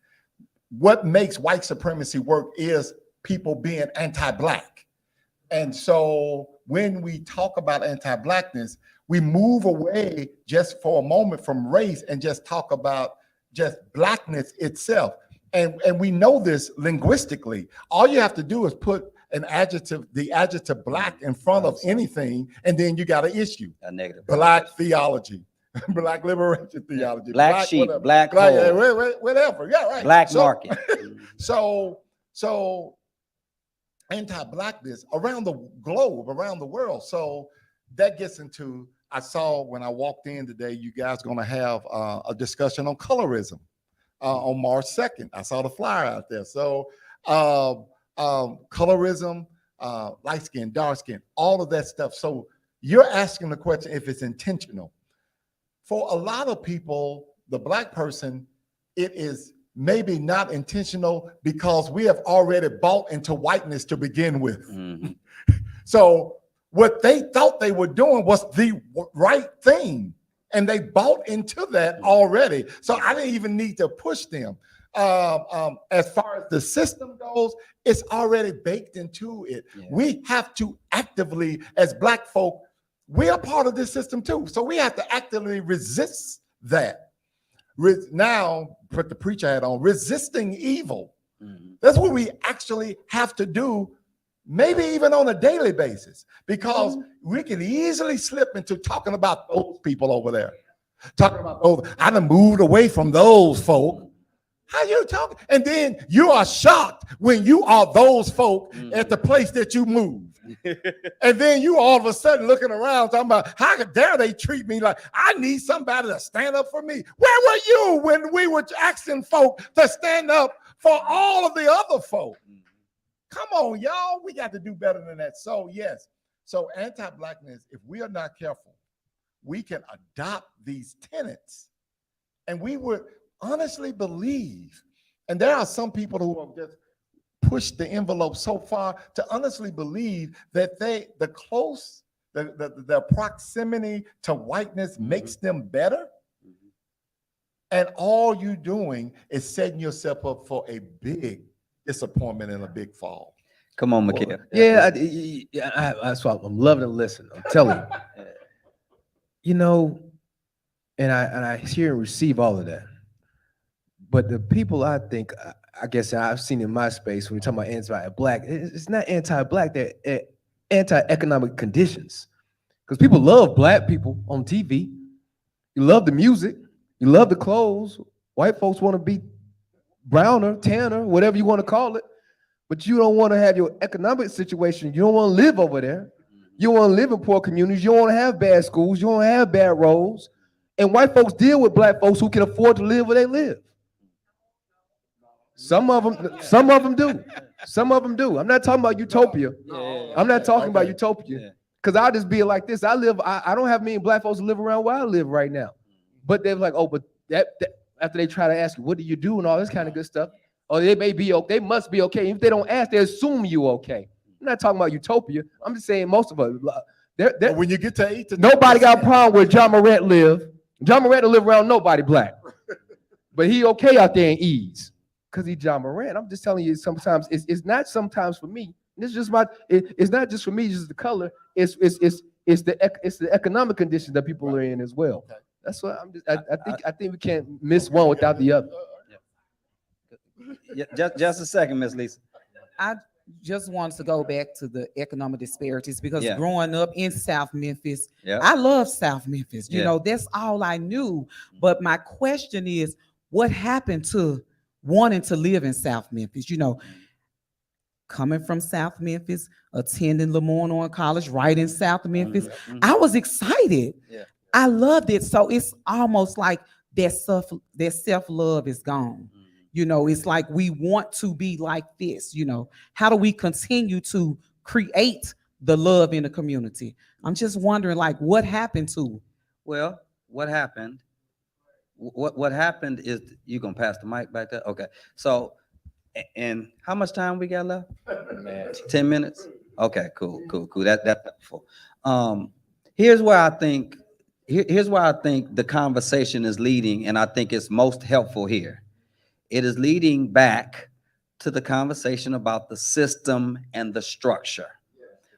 What makes white supremacy work is people being anti-black. And so when we talk about anti-blackness, we move away just for a moment from race and just talk about just blackness itself. And we know this linguistically. All you have to do is put the adjective black in front of anything, and then you got an issue. A negative. Black theology, black liberation theology, Black sheep, whatever. black Black, hole, whatever. Yeah, right. black market. So anti-blackness around the globe, around the world. So that gets into, I saw when I walked in today, you guys going to have a discussion on colorism on March 2nd. I saw the flyer out there. So colorism, light skin, dark skin, all of that stuff. So you're asking the question if it's intentional. for a lot of people, the Black person, it is maybe not intentional because we have already bought into whiteness to begin with. Mhm. So what they thought they were doing was the right thing, and they bought into that already. So I didn't even need to push them. As far as the system goes, it's already baked into it. Yeah. We have to actively, as Black folk, we are part of this system too. So we have to actively resist that. Now, put the preacher hat on, resisting evil. Mhm. That's what we actually have to do, maybe even on a daily basis, because we can easily slip into talking about those people over there. Talking about, oh, I done moved away from those folk. How you talking? And then you are shocked when you are those folk at the place that you moved. And then you all of a sudden looking around talking about how dare they treat me like I need somebody to stand up for me. Where were you when we were asking folk to stand up for all of the other folk? Come on, y'all. We got to do better than that. So yes. So anti-Blackness, if we are not careful, we can adopt these tenets. And we would honestly believe, and there are some people who have just pushed the envelope so far to honestly believe that the proximity to whiteness makes them better. And all you're doing is setting yourself up for a big disappointment and a big fall. Come on, Mickell. Yeah, that's why I'm loving to listen. I'm telling you, you know, and I hear and receive all of that. But the people I think, I guess I've seen in my space when we talk about anti-Black, it's not anti-Black, they're anti-economic conditions. Because people love Black people on TV. You love the music. You love the clothes. White folks want to be browner, tanner, whatever you want to call it. But you don't want to have your economic situation. You don't want to live over there. You don't want to live in poor communities. You don't want to have bad schools. You don't want to have bad roads. And white folks deal with Black folks who can afford to live where they live. Some of them do. Some of them do. I'm not talking about utopia. I'm not talking about utopia. Because I'll just be like this. I don't have many Black folks that live around where I live right now. But they're like, oh, but that after they try to ask you, what do you do and all this kind of good stuff, oh, they may be okay. They must be okay. If they don't ask, they assume you okay. I'm not talking about utopia. I'm just saying most of us. When you get to 8 to 9%, nobody got a problem where John Morant live. John Morant don't live around nobody Black. But he okay out there in ease. Because he's John Morant. I'm just telling you, sometimes it's not sometimes for me. It's just it's not just for me, just the color. It's the economic conditions that people are in as well. Okay. That's what I think we can't miss one without the other. Yeah, just a second, Miss Lisa. I just wanted to go back to the economic disparities because Yeah. growing up in South Memphis, Yeah. I love South Memphis. You Yeah. know, that's all I knew. But my question is, what happened to wanting to live in South Memphis? You know, coming from South Memphis, attending LeMoyne-Owen College right in South Memphis, I was excited. Yeah. I loved it. So it's almost like that self-love is gone. You know, it's like we want to be like this. You know, how do we continue to create the love in the community? I'm just wondering, like, what happened to? Well, what happened? What happened is you gonna pass the mic back there? Okay. So, and how much time we got left? 10 minutes. Okay. Cool. That's helpful. Here's where I think the conversation is leading, and I think it's most helpful here. It is leading back to the conversation about the system and the structure.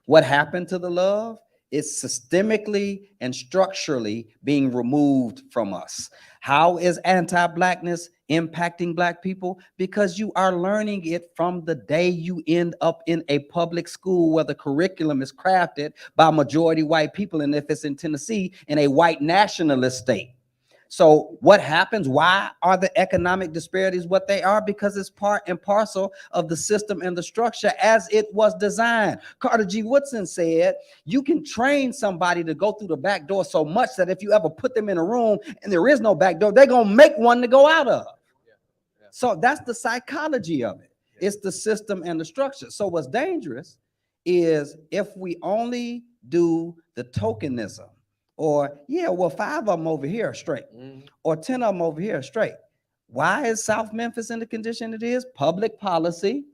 What happened to the love? It's systemically and structurally being removed from us. How is anti-Blackness impacting Black people? Because you are learning it from the day you end up in a public school where the curriculum is crafted by majority white people, and if it's in Tennessee, in a white nationalist state. So what happens? Why are the economic disparities what they are? Because it's part and parcel of the system and the structure as it was designed. Carter G. Woodson said, you can train somebody to go through the back door so much that if you ever put them in a room and there is no back door, they're going to make one to go out of. So that's the psychology of it. It's the system and the structure. So what's dangerous is if we only do the tokenism, Or, yeah, well, 5 of them over here are straight, or 10 of them over here are straight. Why is South Memphis in the condition it is? Public policy,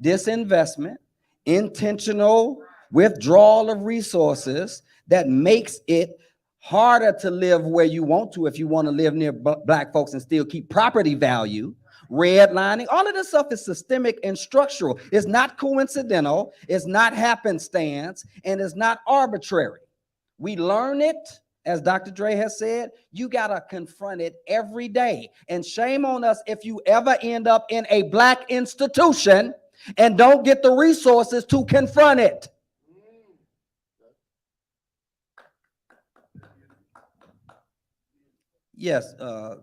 disinvestment, intentional withdrawal of resources that makes it harder to live where you want to if you want to live near Black folks and still keep property value. Redlining, all of this stuff is systemic and structural. It's not coincidental, it's not happenstance, and it's not arbitrary. We learn it, as Dr. Dre has said, you gotta confront it every day. And shame on us if you ever end up in a Black institution and don't get the resources to confront it. Yes, a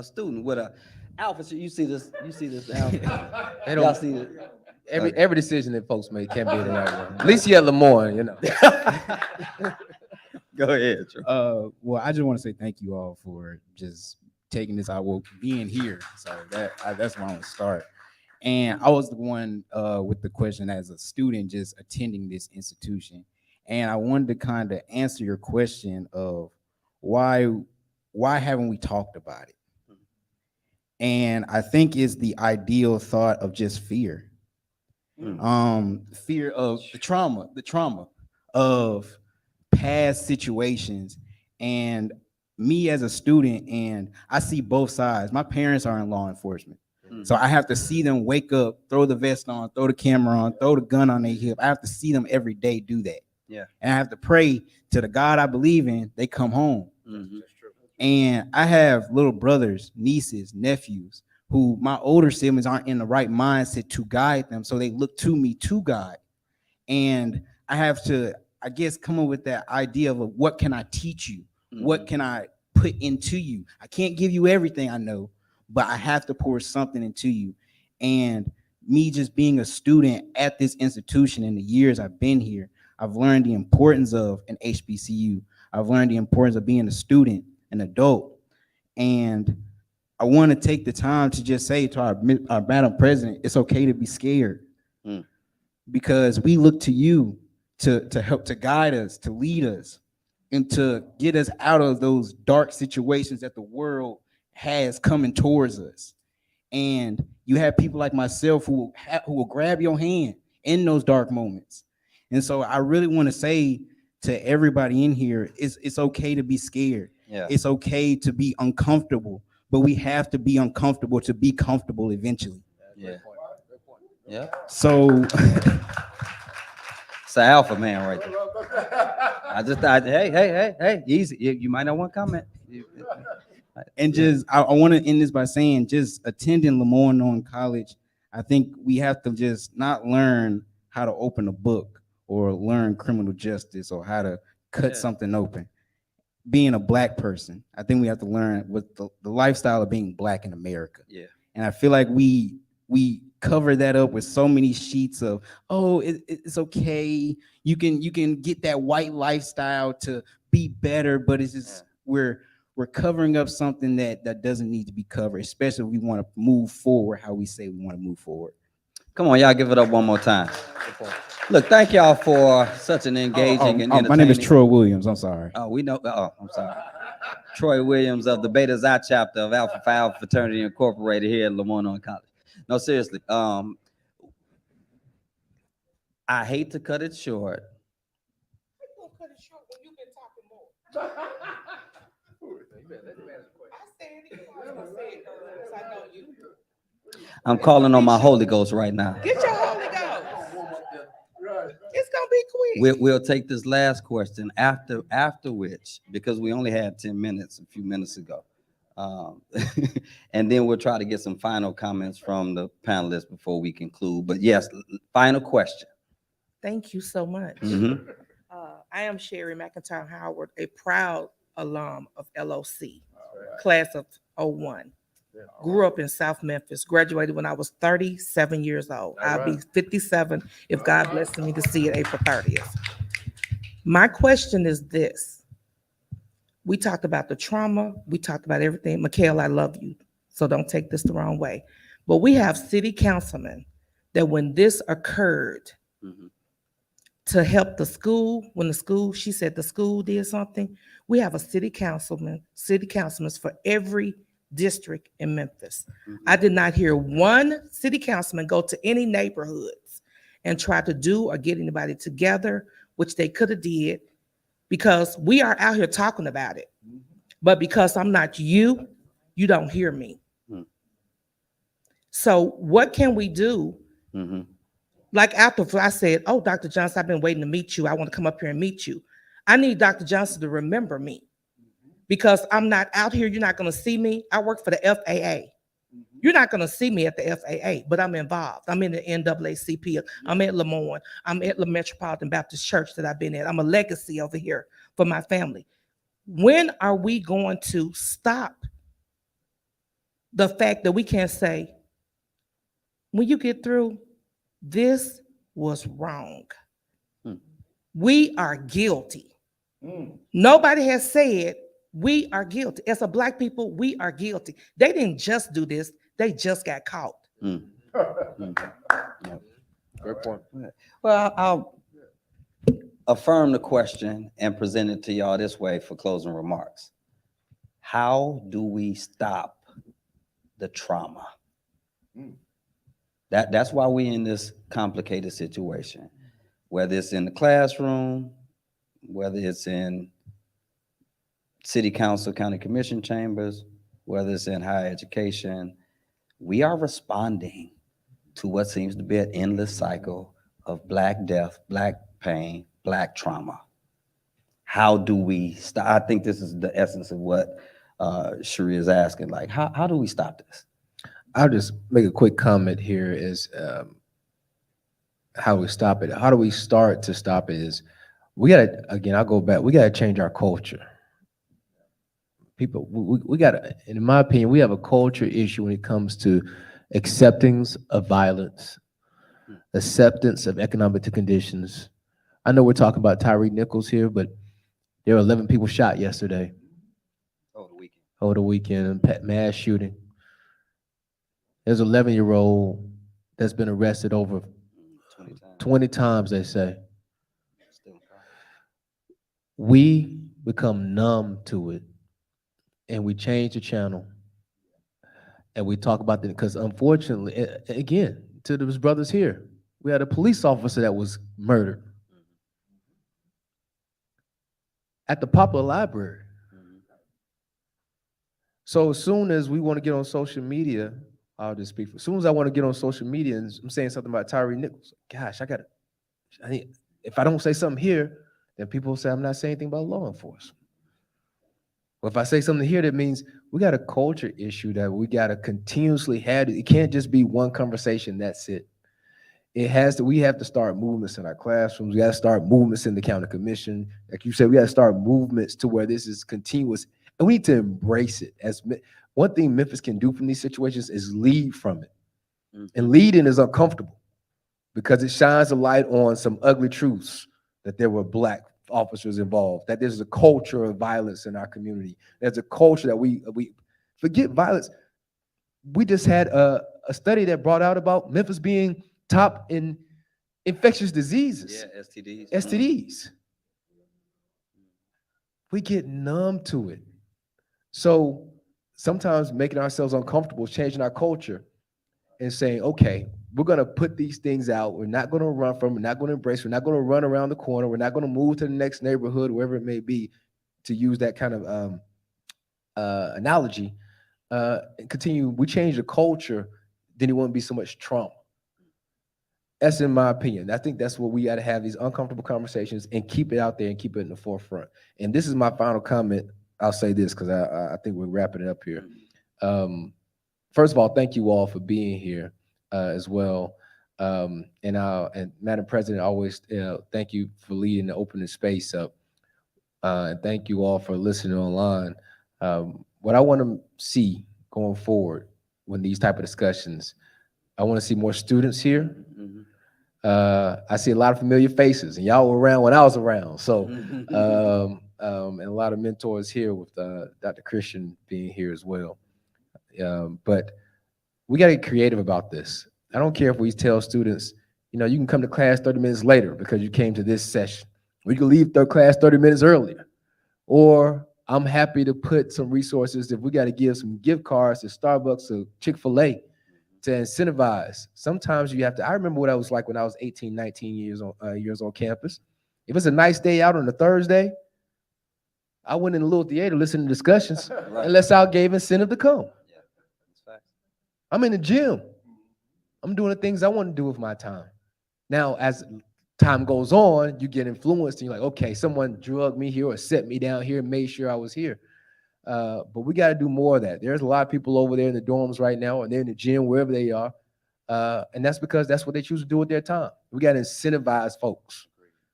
student with a Alpha. You see this, Alpha. They Y'all don't, see it? every decision that folks make can't be the right one. At least you at LeMoyne, you know. Go ahead, Drew. Well, I just want to say thank you all for just taking this out, well, being here. So that's where I want to start. And I was the one with the question as a student just attending this institution. And I wanted to kind of answer your question of why haven't we talked about it? And I think it's the ideal thought of just fear. Fear of the trauma of past situations. And me as a student, and I see both sides. My parents are in law enforcement. So I have to see them wake up, throw the vest on, throw the camera on, throw the gun on their hip. I have to see them every day do that. Yeah. And I have to pray to the God I believe in, they come home. And I have little brothers, nieces, nephews, who my older siblings aren't in the right mindset to guide them. So they look to me to guide. And I have to, I guess, come up with that idea of what can I teach you? What can I put into you? I can't give you everything I know, but I have to pour something into you. And me just being a student at this institution in the years I've been here, I've learned the importance of an HBCU. I've learned the importance of being a student, an adult. And I want to take the time to just say to our Madam President, it's okay to be scared. Because we look to you to help, to guide us, to lead us, and to get us out of those dark situations that the world has coming towards us. And you have people like myself who will grab your hand in those dark moments. And so I really want to say to everybody in here, it's okay to be scared. Yeah. It's okay to be uncomfortable, but we have to be uncomfortable to be comfortable eventually. Yeah. Yeah. So it's an alpha man right there. I just thought, hey, easy. You might not want to comment. And just, I want to end this by saying, just attending LeMoyne-Owen College, I think we have to just not learn how to open a book or learn criminal justice or how to cut something open. Being a Black person, I think we have to learn what the lifestyle of being Black in America. Yeah. And I feel like we cover that up with so many sheets of, oh, it's okay. You can get that white lifestyle to be better, but it's just we're covering up something that doesn't need to be covered, especially if we want to move forward how we say we want to move forward. Come on, y'all, give it up one more time. Look, thank y'all for such an engaging and entertaining. My name is Troy Williams. I'm sorry. Oh, we know. Oh, I'm sorry. Troy Williams of the Beta Xi chapter of Alpha Phi Alpha Fraternity Incorporated here at LeMoyne-Owen College. No, seriously. I hate to cut it short. I'm calling on my Holy Ghost right now. Get your Holy Ghost. It's gonna be quick. We'll take this last question after which, because we only had 10 minutes a few minutes ago. And then we'll try to get some final comments from the panelists before we conclude. But yes, final question. Thank you so much. I am Sherry McIntyre Howard, a proud alum of LOC, class of 01. Grew up in South Memphis, graduated when I was 37 years old. I'll be 57 if God blesses me to see it April 30th. My question is this. We talked about the trauma. We talked about everything. Mickell, I love you, so don't take this the wrong way. But we have city councilmen that when this occurred, to help the school. When the school, she said the school did something. We have a city councilman for every district in Memphis. I did not hear one city councilman go to any neighborhoods and try to do or get anybody together, which they could have did, because we are out here talking about it. But because I'm not you, you don't hear me. So what can we do? Like after I said, oh, Dr. Johnson, I've been waiting to meet you. I want to come up here and meet you. I need Dr. Johnson to remember me, because I'm not out here. You're not going to see me. I work for the FAA. You're not going to see me at the FAA, but I'm involved. I'm in the NAACP. I'm at LeMoyne. I'm at the Metropolitan Baptist Church that I've been at. I'm a legacy over here for my family. When are we going to stop the fact that we can't say, when you get through, this was wrong. We are guilty. Nobody has said we are guilty. As a Black people, we are guilty. They didn't just do this. They just got caught. Great point. Well, I'll affirm the question and present it to y'all this way for closing remarks. How do we stop the trauma? That's why we're in this complicated situation, whether it's in the classroom, whether it's in city council, county commission chambers, whether it's in higher education. We are responding to what seems to be an endless cycle of Black death, Black pain, Black trauma. How do we stop? I think this is the essence of what Cherie is asking. Like, how do we stop this? I'll just make a quick comment here is how do we stop it? How do we start to stop it is we gotta, again, I'll go back, we gotta change our culture. People, we gotta, in my opinion, we have a culture issue when it comes to acceptance of violence, acceptance of economic conditions. I know we're talking about Tyree Nichols here, but there were 11 people shot yesterday. Over the weekend, mass shooting. There's an 11-year-old that's been arrested over 20 times, they say. We become numb to it, and we change the channel, and we talk about that, because unfortunately, again, to those brothers here, we had a police officer that was murdered at the Popular Library. So as soon as we want to get on social media, I'll just speak for, as soon as I want to get on social media and I'm saying something about Tyree Nichols, gosh, if I don't say something here, then people will say I'm not saying anything about law enforcement. Well, if I say something here, that means we got a culture issue that we got to continuously have. It can't just be one conversation, that's it. It has to, we have to start movements in our classrooms. We got to start movements in the county commission. Like you said, we got to start movements to where this is continuous, and we need to embrace it. As one thing Memphis can do from these situations is lead from it. And leading is uncomfortable because it shines a light on some ugly truths, that there were Black officers involved, that there's a culture of violence in our community. There's a culture that we forget violence. We just had a study that brought out about Memphis being top in infectious diseases. Yeah, STDs. STDs. We get numb to it. So sometimes making ourselves uncomfortable, changing our culture and saying, okay, we're going to put these things out. We're not going to run from, we're not going to embrace, we're not going to run around the corner. We're not going to move to the next neighborhood, wherever it may be, to use that kind of analogy. And continue, we change the culture, then it won't be so much trauma. That's in my opinion. I think that's what we got to have, these uncomfortable conversations and keep it out there and keep it in the forefront. And this is my final comment. I'll say this because I think we're wrapping it up here. First of all, thank you all for being here as well. And Madam President, always thank you for leading the opening space up. And thank you all for listening online. What I want to see going forward when these type of discussions, I want to see more students here. I see a lot of familiar faces, and y'all were around when I was around. So, and a lot of mentors here with Dr. Christian being here as well. But we got to get creative about this. I don't care if we tell students, You know, you can come to class 30 minutes later because you came to this session. We can leave the class 30 minutes earlier. Or I'm happy to put some resources if we got to give some gift cards to Starbucks or Chick-fil-A to incentivize. Sometimes you have to, I remember what I was like when I was 18, 19 years on campus. If it's a nice day out on a Thursday, I went in the little theater listening to discussions unless I gave incentive to come. I'm in the gym. I'm doing the things I want to do with my time. Now, as time goes on, you get influenced and you're like, okay, someone drugged me here or set me down here and made sure I was here. But we got to do more of that. There's a lot of people over there in the dorms right now, and they're in the gym, wherever they are. And that's because that's what they choose to do with their time. We got to incentivize folks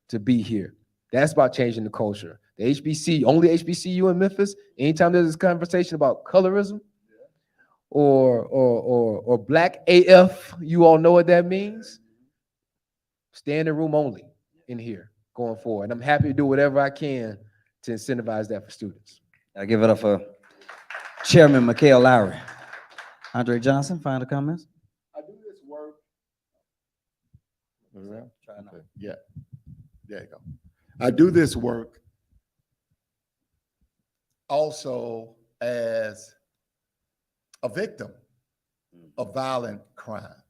to be here. That's about changing the culture. The HBC, only HBCU in Memphis, anytime there's this conversation about colorism or black AF, you all know what that means. Standing room only in here going forward. And I'm happy to do whatever I can to incentivize that for students. I give it up for Chairman Mickell Lowery. Andre Johnson, final comments? I do this work. Okay. Yeah, there you go. I do this work also as a victim of violent crime.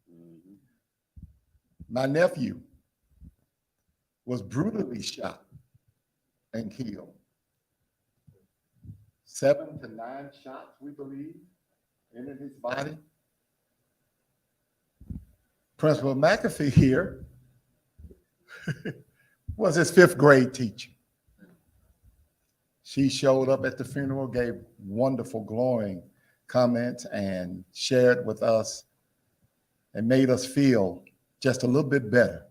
My nephew was brutally shot and killed. 7 to 9 shots, we believe, entered his body. Principal McAfee here was his 5th grade teacher. She showed up at the funeral, gave wonderful, glowing comments, and shared with us and made us feel just a little bit better.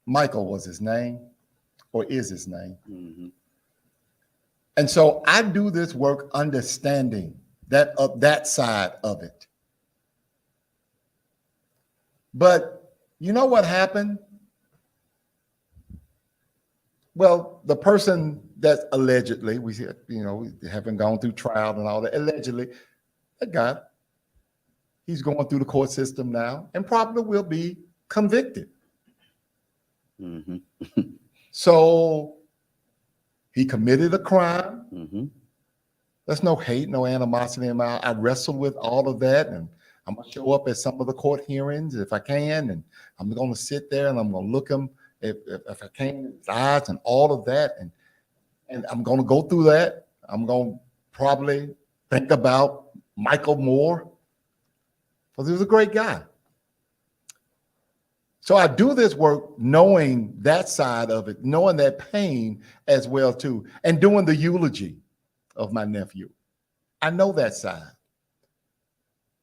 Mickell was his name, or is his name. Mm-hmm. And so I do this work understanding that side of it. But you know what happened? Well, the person that allegedly, we haven't gone through trial and all that, allegedly, that guy, he's going through the court system now and probably will be convicted. Mm-hmm. So he committed a crime. Mm-hmm. There's no hate, no animosity in my. I wrestle with all of that, and I'm gonna show up at some of the court hearings if I can, and I'm gonna sit there and I'm gonna look him if I can in his eyes and all of that, and I'm gonna go through that. I'm gonna probably think about Mickell more, because he was a great guy. So I do this work knowing that side of it, knowing that pain as well too, and doing the eulogy of my nephew. I know that side.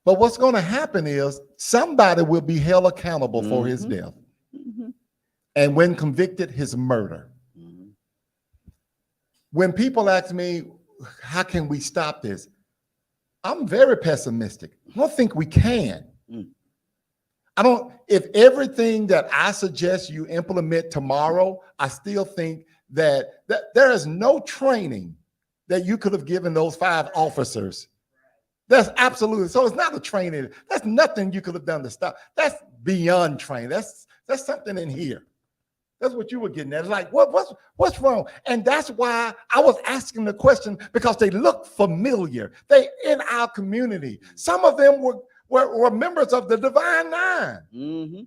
But what's going to happen is somebody will be held accountable for his death. Mm-hmm. And when convicted, his murder. Mm-hmm. When people ask me, how can we stop this? I'm very pessimistic. I don't think we can. If everything that I suggest you implement tomorrow, I still think that there is no training that you could have given those 5 officers. That's absolutely, so it's not a training. That's nothing you could have done to stop. That's beyond training. That's something in here. That's what you were getting at. It's like, what's wrong? And that's why I was asking the question, because they look familiar. They in our community. Some of them were members of the Divine Nine. Mm-hmm.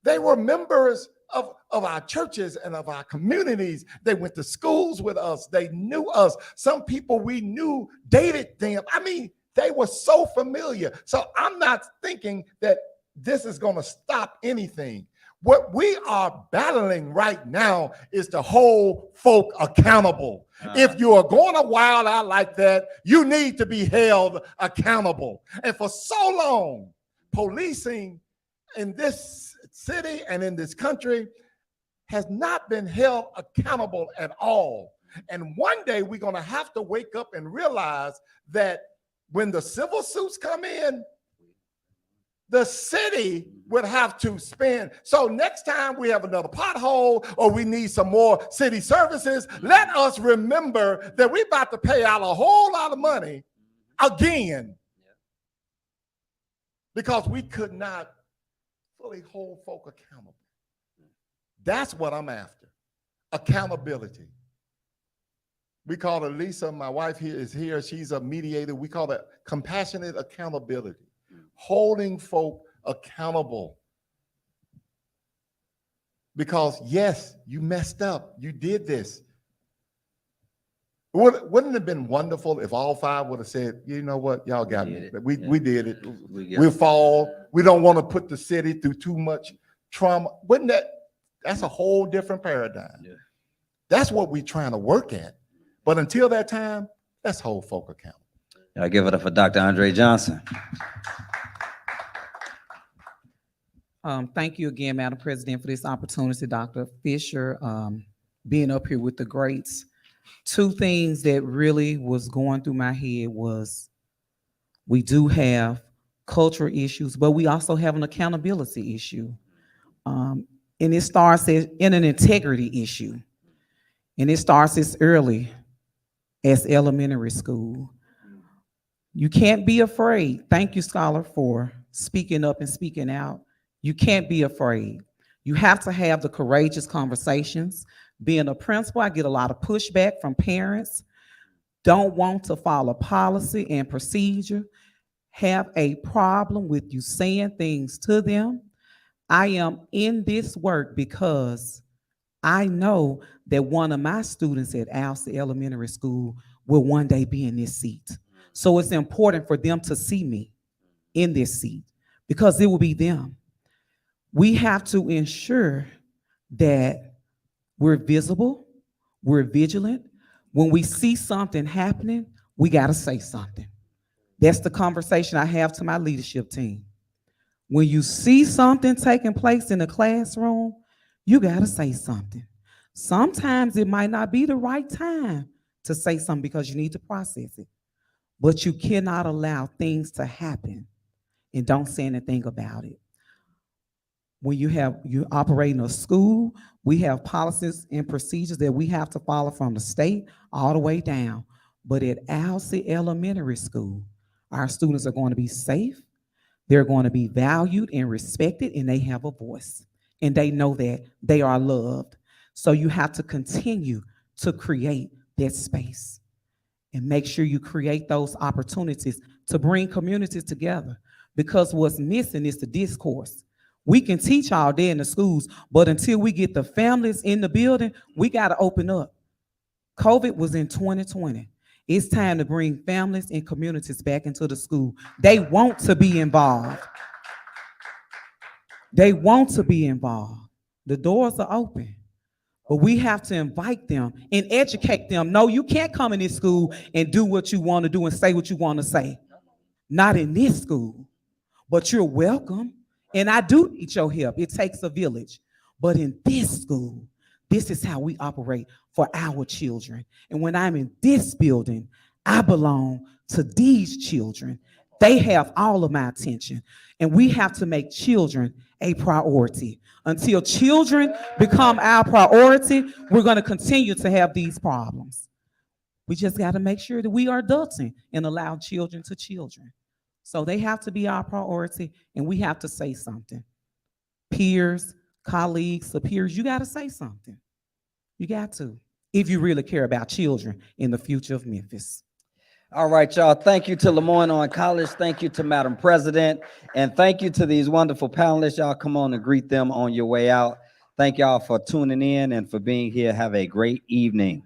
They were members of our churches and of our communities. They went to schools with us. They knew us. Some people we knew dated them. I mean, they were so familiar. So I'm not thinking that this is going to stop anything. What we are battling right now is to hold folk accountable. If you are going to wild out like that, you need to be held accountable. And for so long, policing in this city and in this country has not been held accountable at all. And one day we're going to have to wake up and realize that when the civil suits come in, the city would have to spend. So next time we have another pothole or we need some more city services, let us remember that we're about to pay out a whole lot of money again, because we could not fully hold folk accountable. That's what I'm after. Accountability. We call her Lisa. My wife here is here. She's a mediator. We call it compassionate accountability. Holding folk accountable. Because yes, you messed up. You did this. Wouldn't it have been wonderful if all five would have said, you know what, y'all got me. We did it. We'll fall. We don't want to put the city through too much trauma. Wouldn't that's a whole different paradigm. Yeah. That's what we're trying to work at. But until that time, let's hold folk accountable. I'll give it up for Dr. Andre Johnson. Thank you again, Madam President, for this opportunity, Dr. Fisher, being up here with the greats. Two things that really was going through my head was we do have cultural issues, but we also have an accountability issue. And it starts in an integrity issue. And it starts as early as elementary school. You can't be afraid. Thank you, Scholar, for speaking up and speaking out. You can't be afraid. You have to have the courageous conversations. Being a principal, I get a lot of pushback from parents. Don't want to follow policy and procedure. Have a problem with you saying things to them. I am in this work because I know that one of my students at Alcy Elementary School will one day be in this seat. So it's important for them to see me in this seat because it will be them. We have to ensure that we're visible, we're vigilant. When we see something happening, we got to say something. That's the conversation I have to my leadership team. When you see something taking place in the classroom, you got to say something. Sometimes it might not be the right time to say something because you need to process it. But you cannot allow things to happen and don't say anything about it. When you operate in a school, we have policies and procedures that we have to follow from the state all the way down. But at Alcy Elementary School, our students are going to be safe, they're going to be valued and respected, and they have a voice. And they know that they are loved. So you have to continue to create that space and make sure you create those opportunities to bring communities together. Because what's missing is the discourse. We can teach all day in the schools, but until we get the families in the building, we got to open up. COVID was in 2020. It's time to bring families and communities back into the school. They want to be involved. They want to be involved. The doors are open, but we have to invite them and educate them. No, you can't come in this school and do what you want to do and say what you want to say. Not in this school, but you're welcome. And I do need your help. It takes a village. But in this school, this is how we operate for our children. And when I'm in this building, I belong to these children. They have all of my attention. And we have to make children a priority. Until children become our priority, we're going to continue to have these problems. We just got to make sure that we are adulting and allow children to children. So they have to be our priority, and we have to say something. Peers, colleagues, superiors, you got to say something. You got to, if you really care about children in the future of Memphis. All right, y'all. Thank you to LeMoyne-Owen College. Thank you to Madam President. And thank you to these wonderful panelists. Y'all come on and greet them on your way out. Thank y'all for tuning in and for being here. Have a great evening.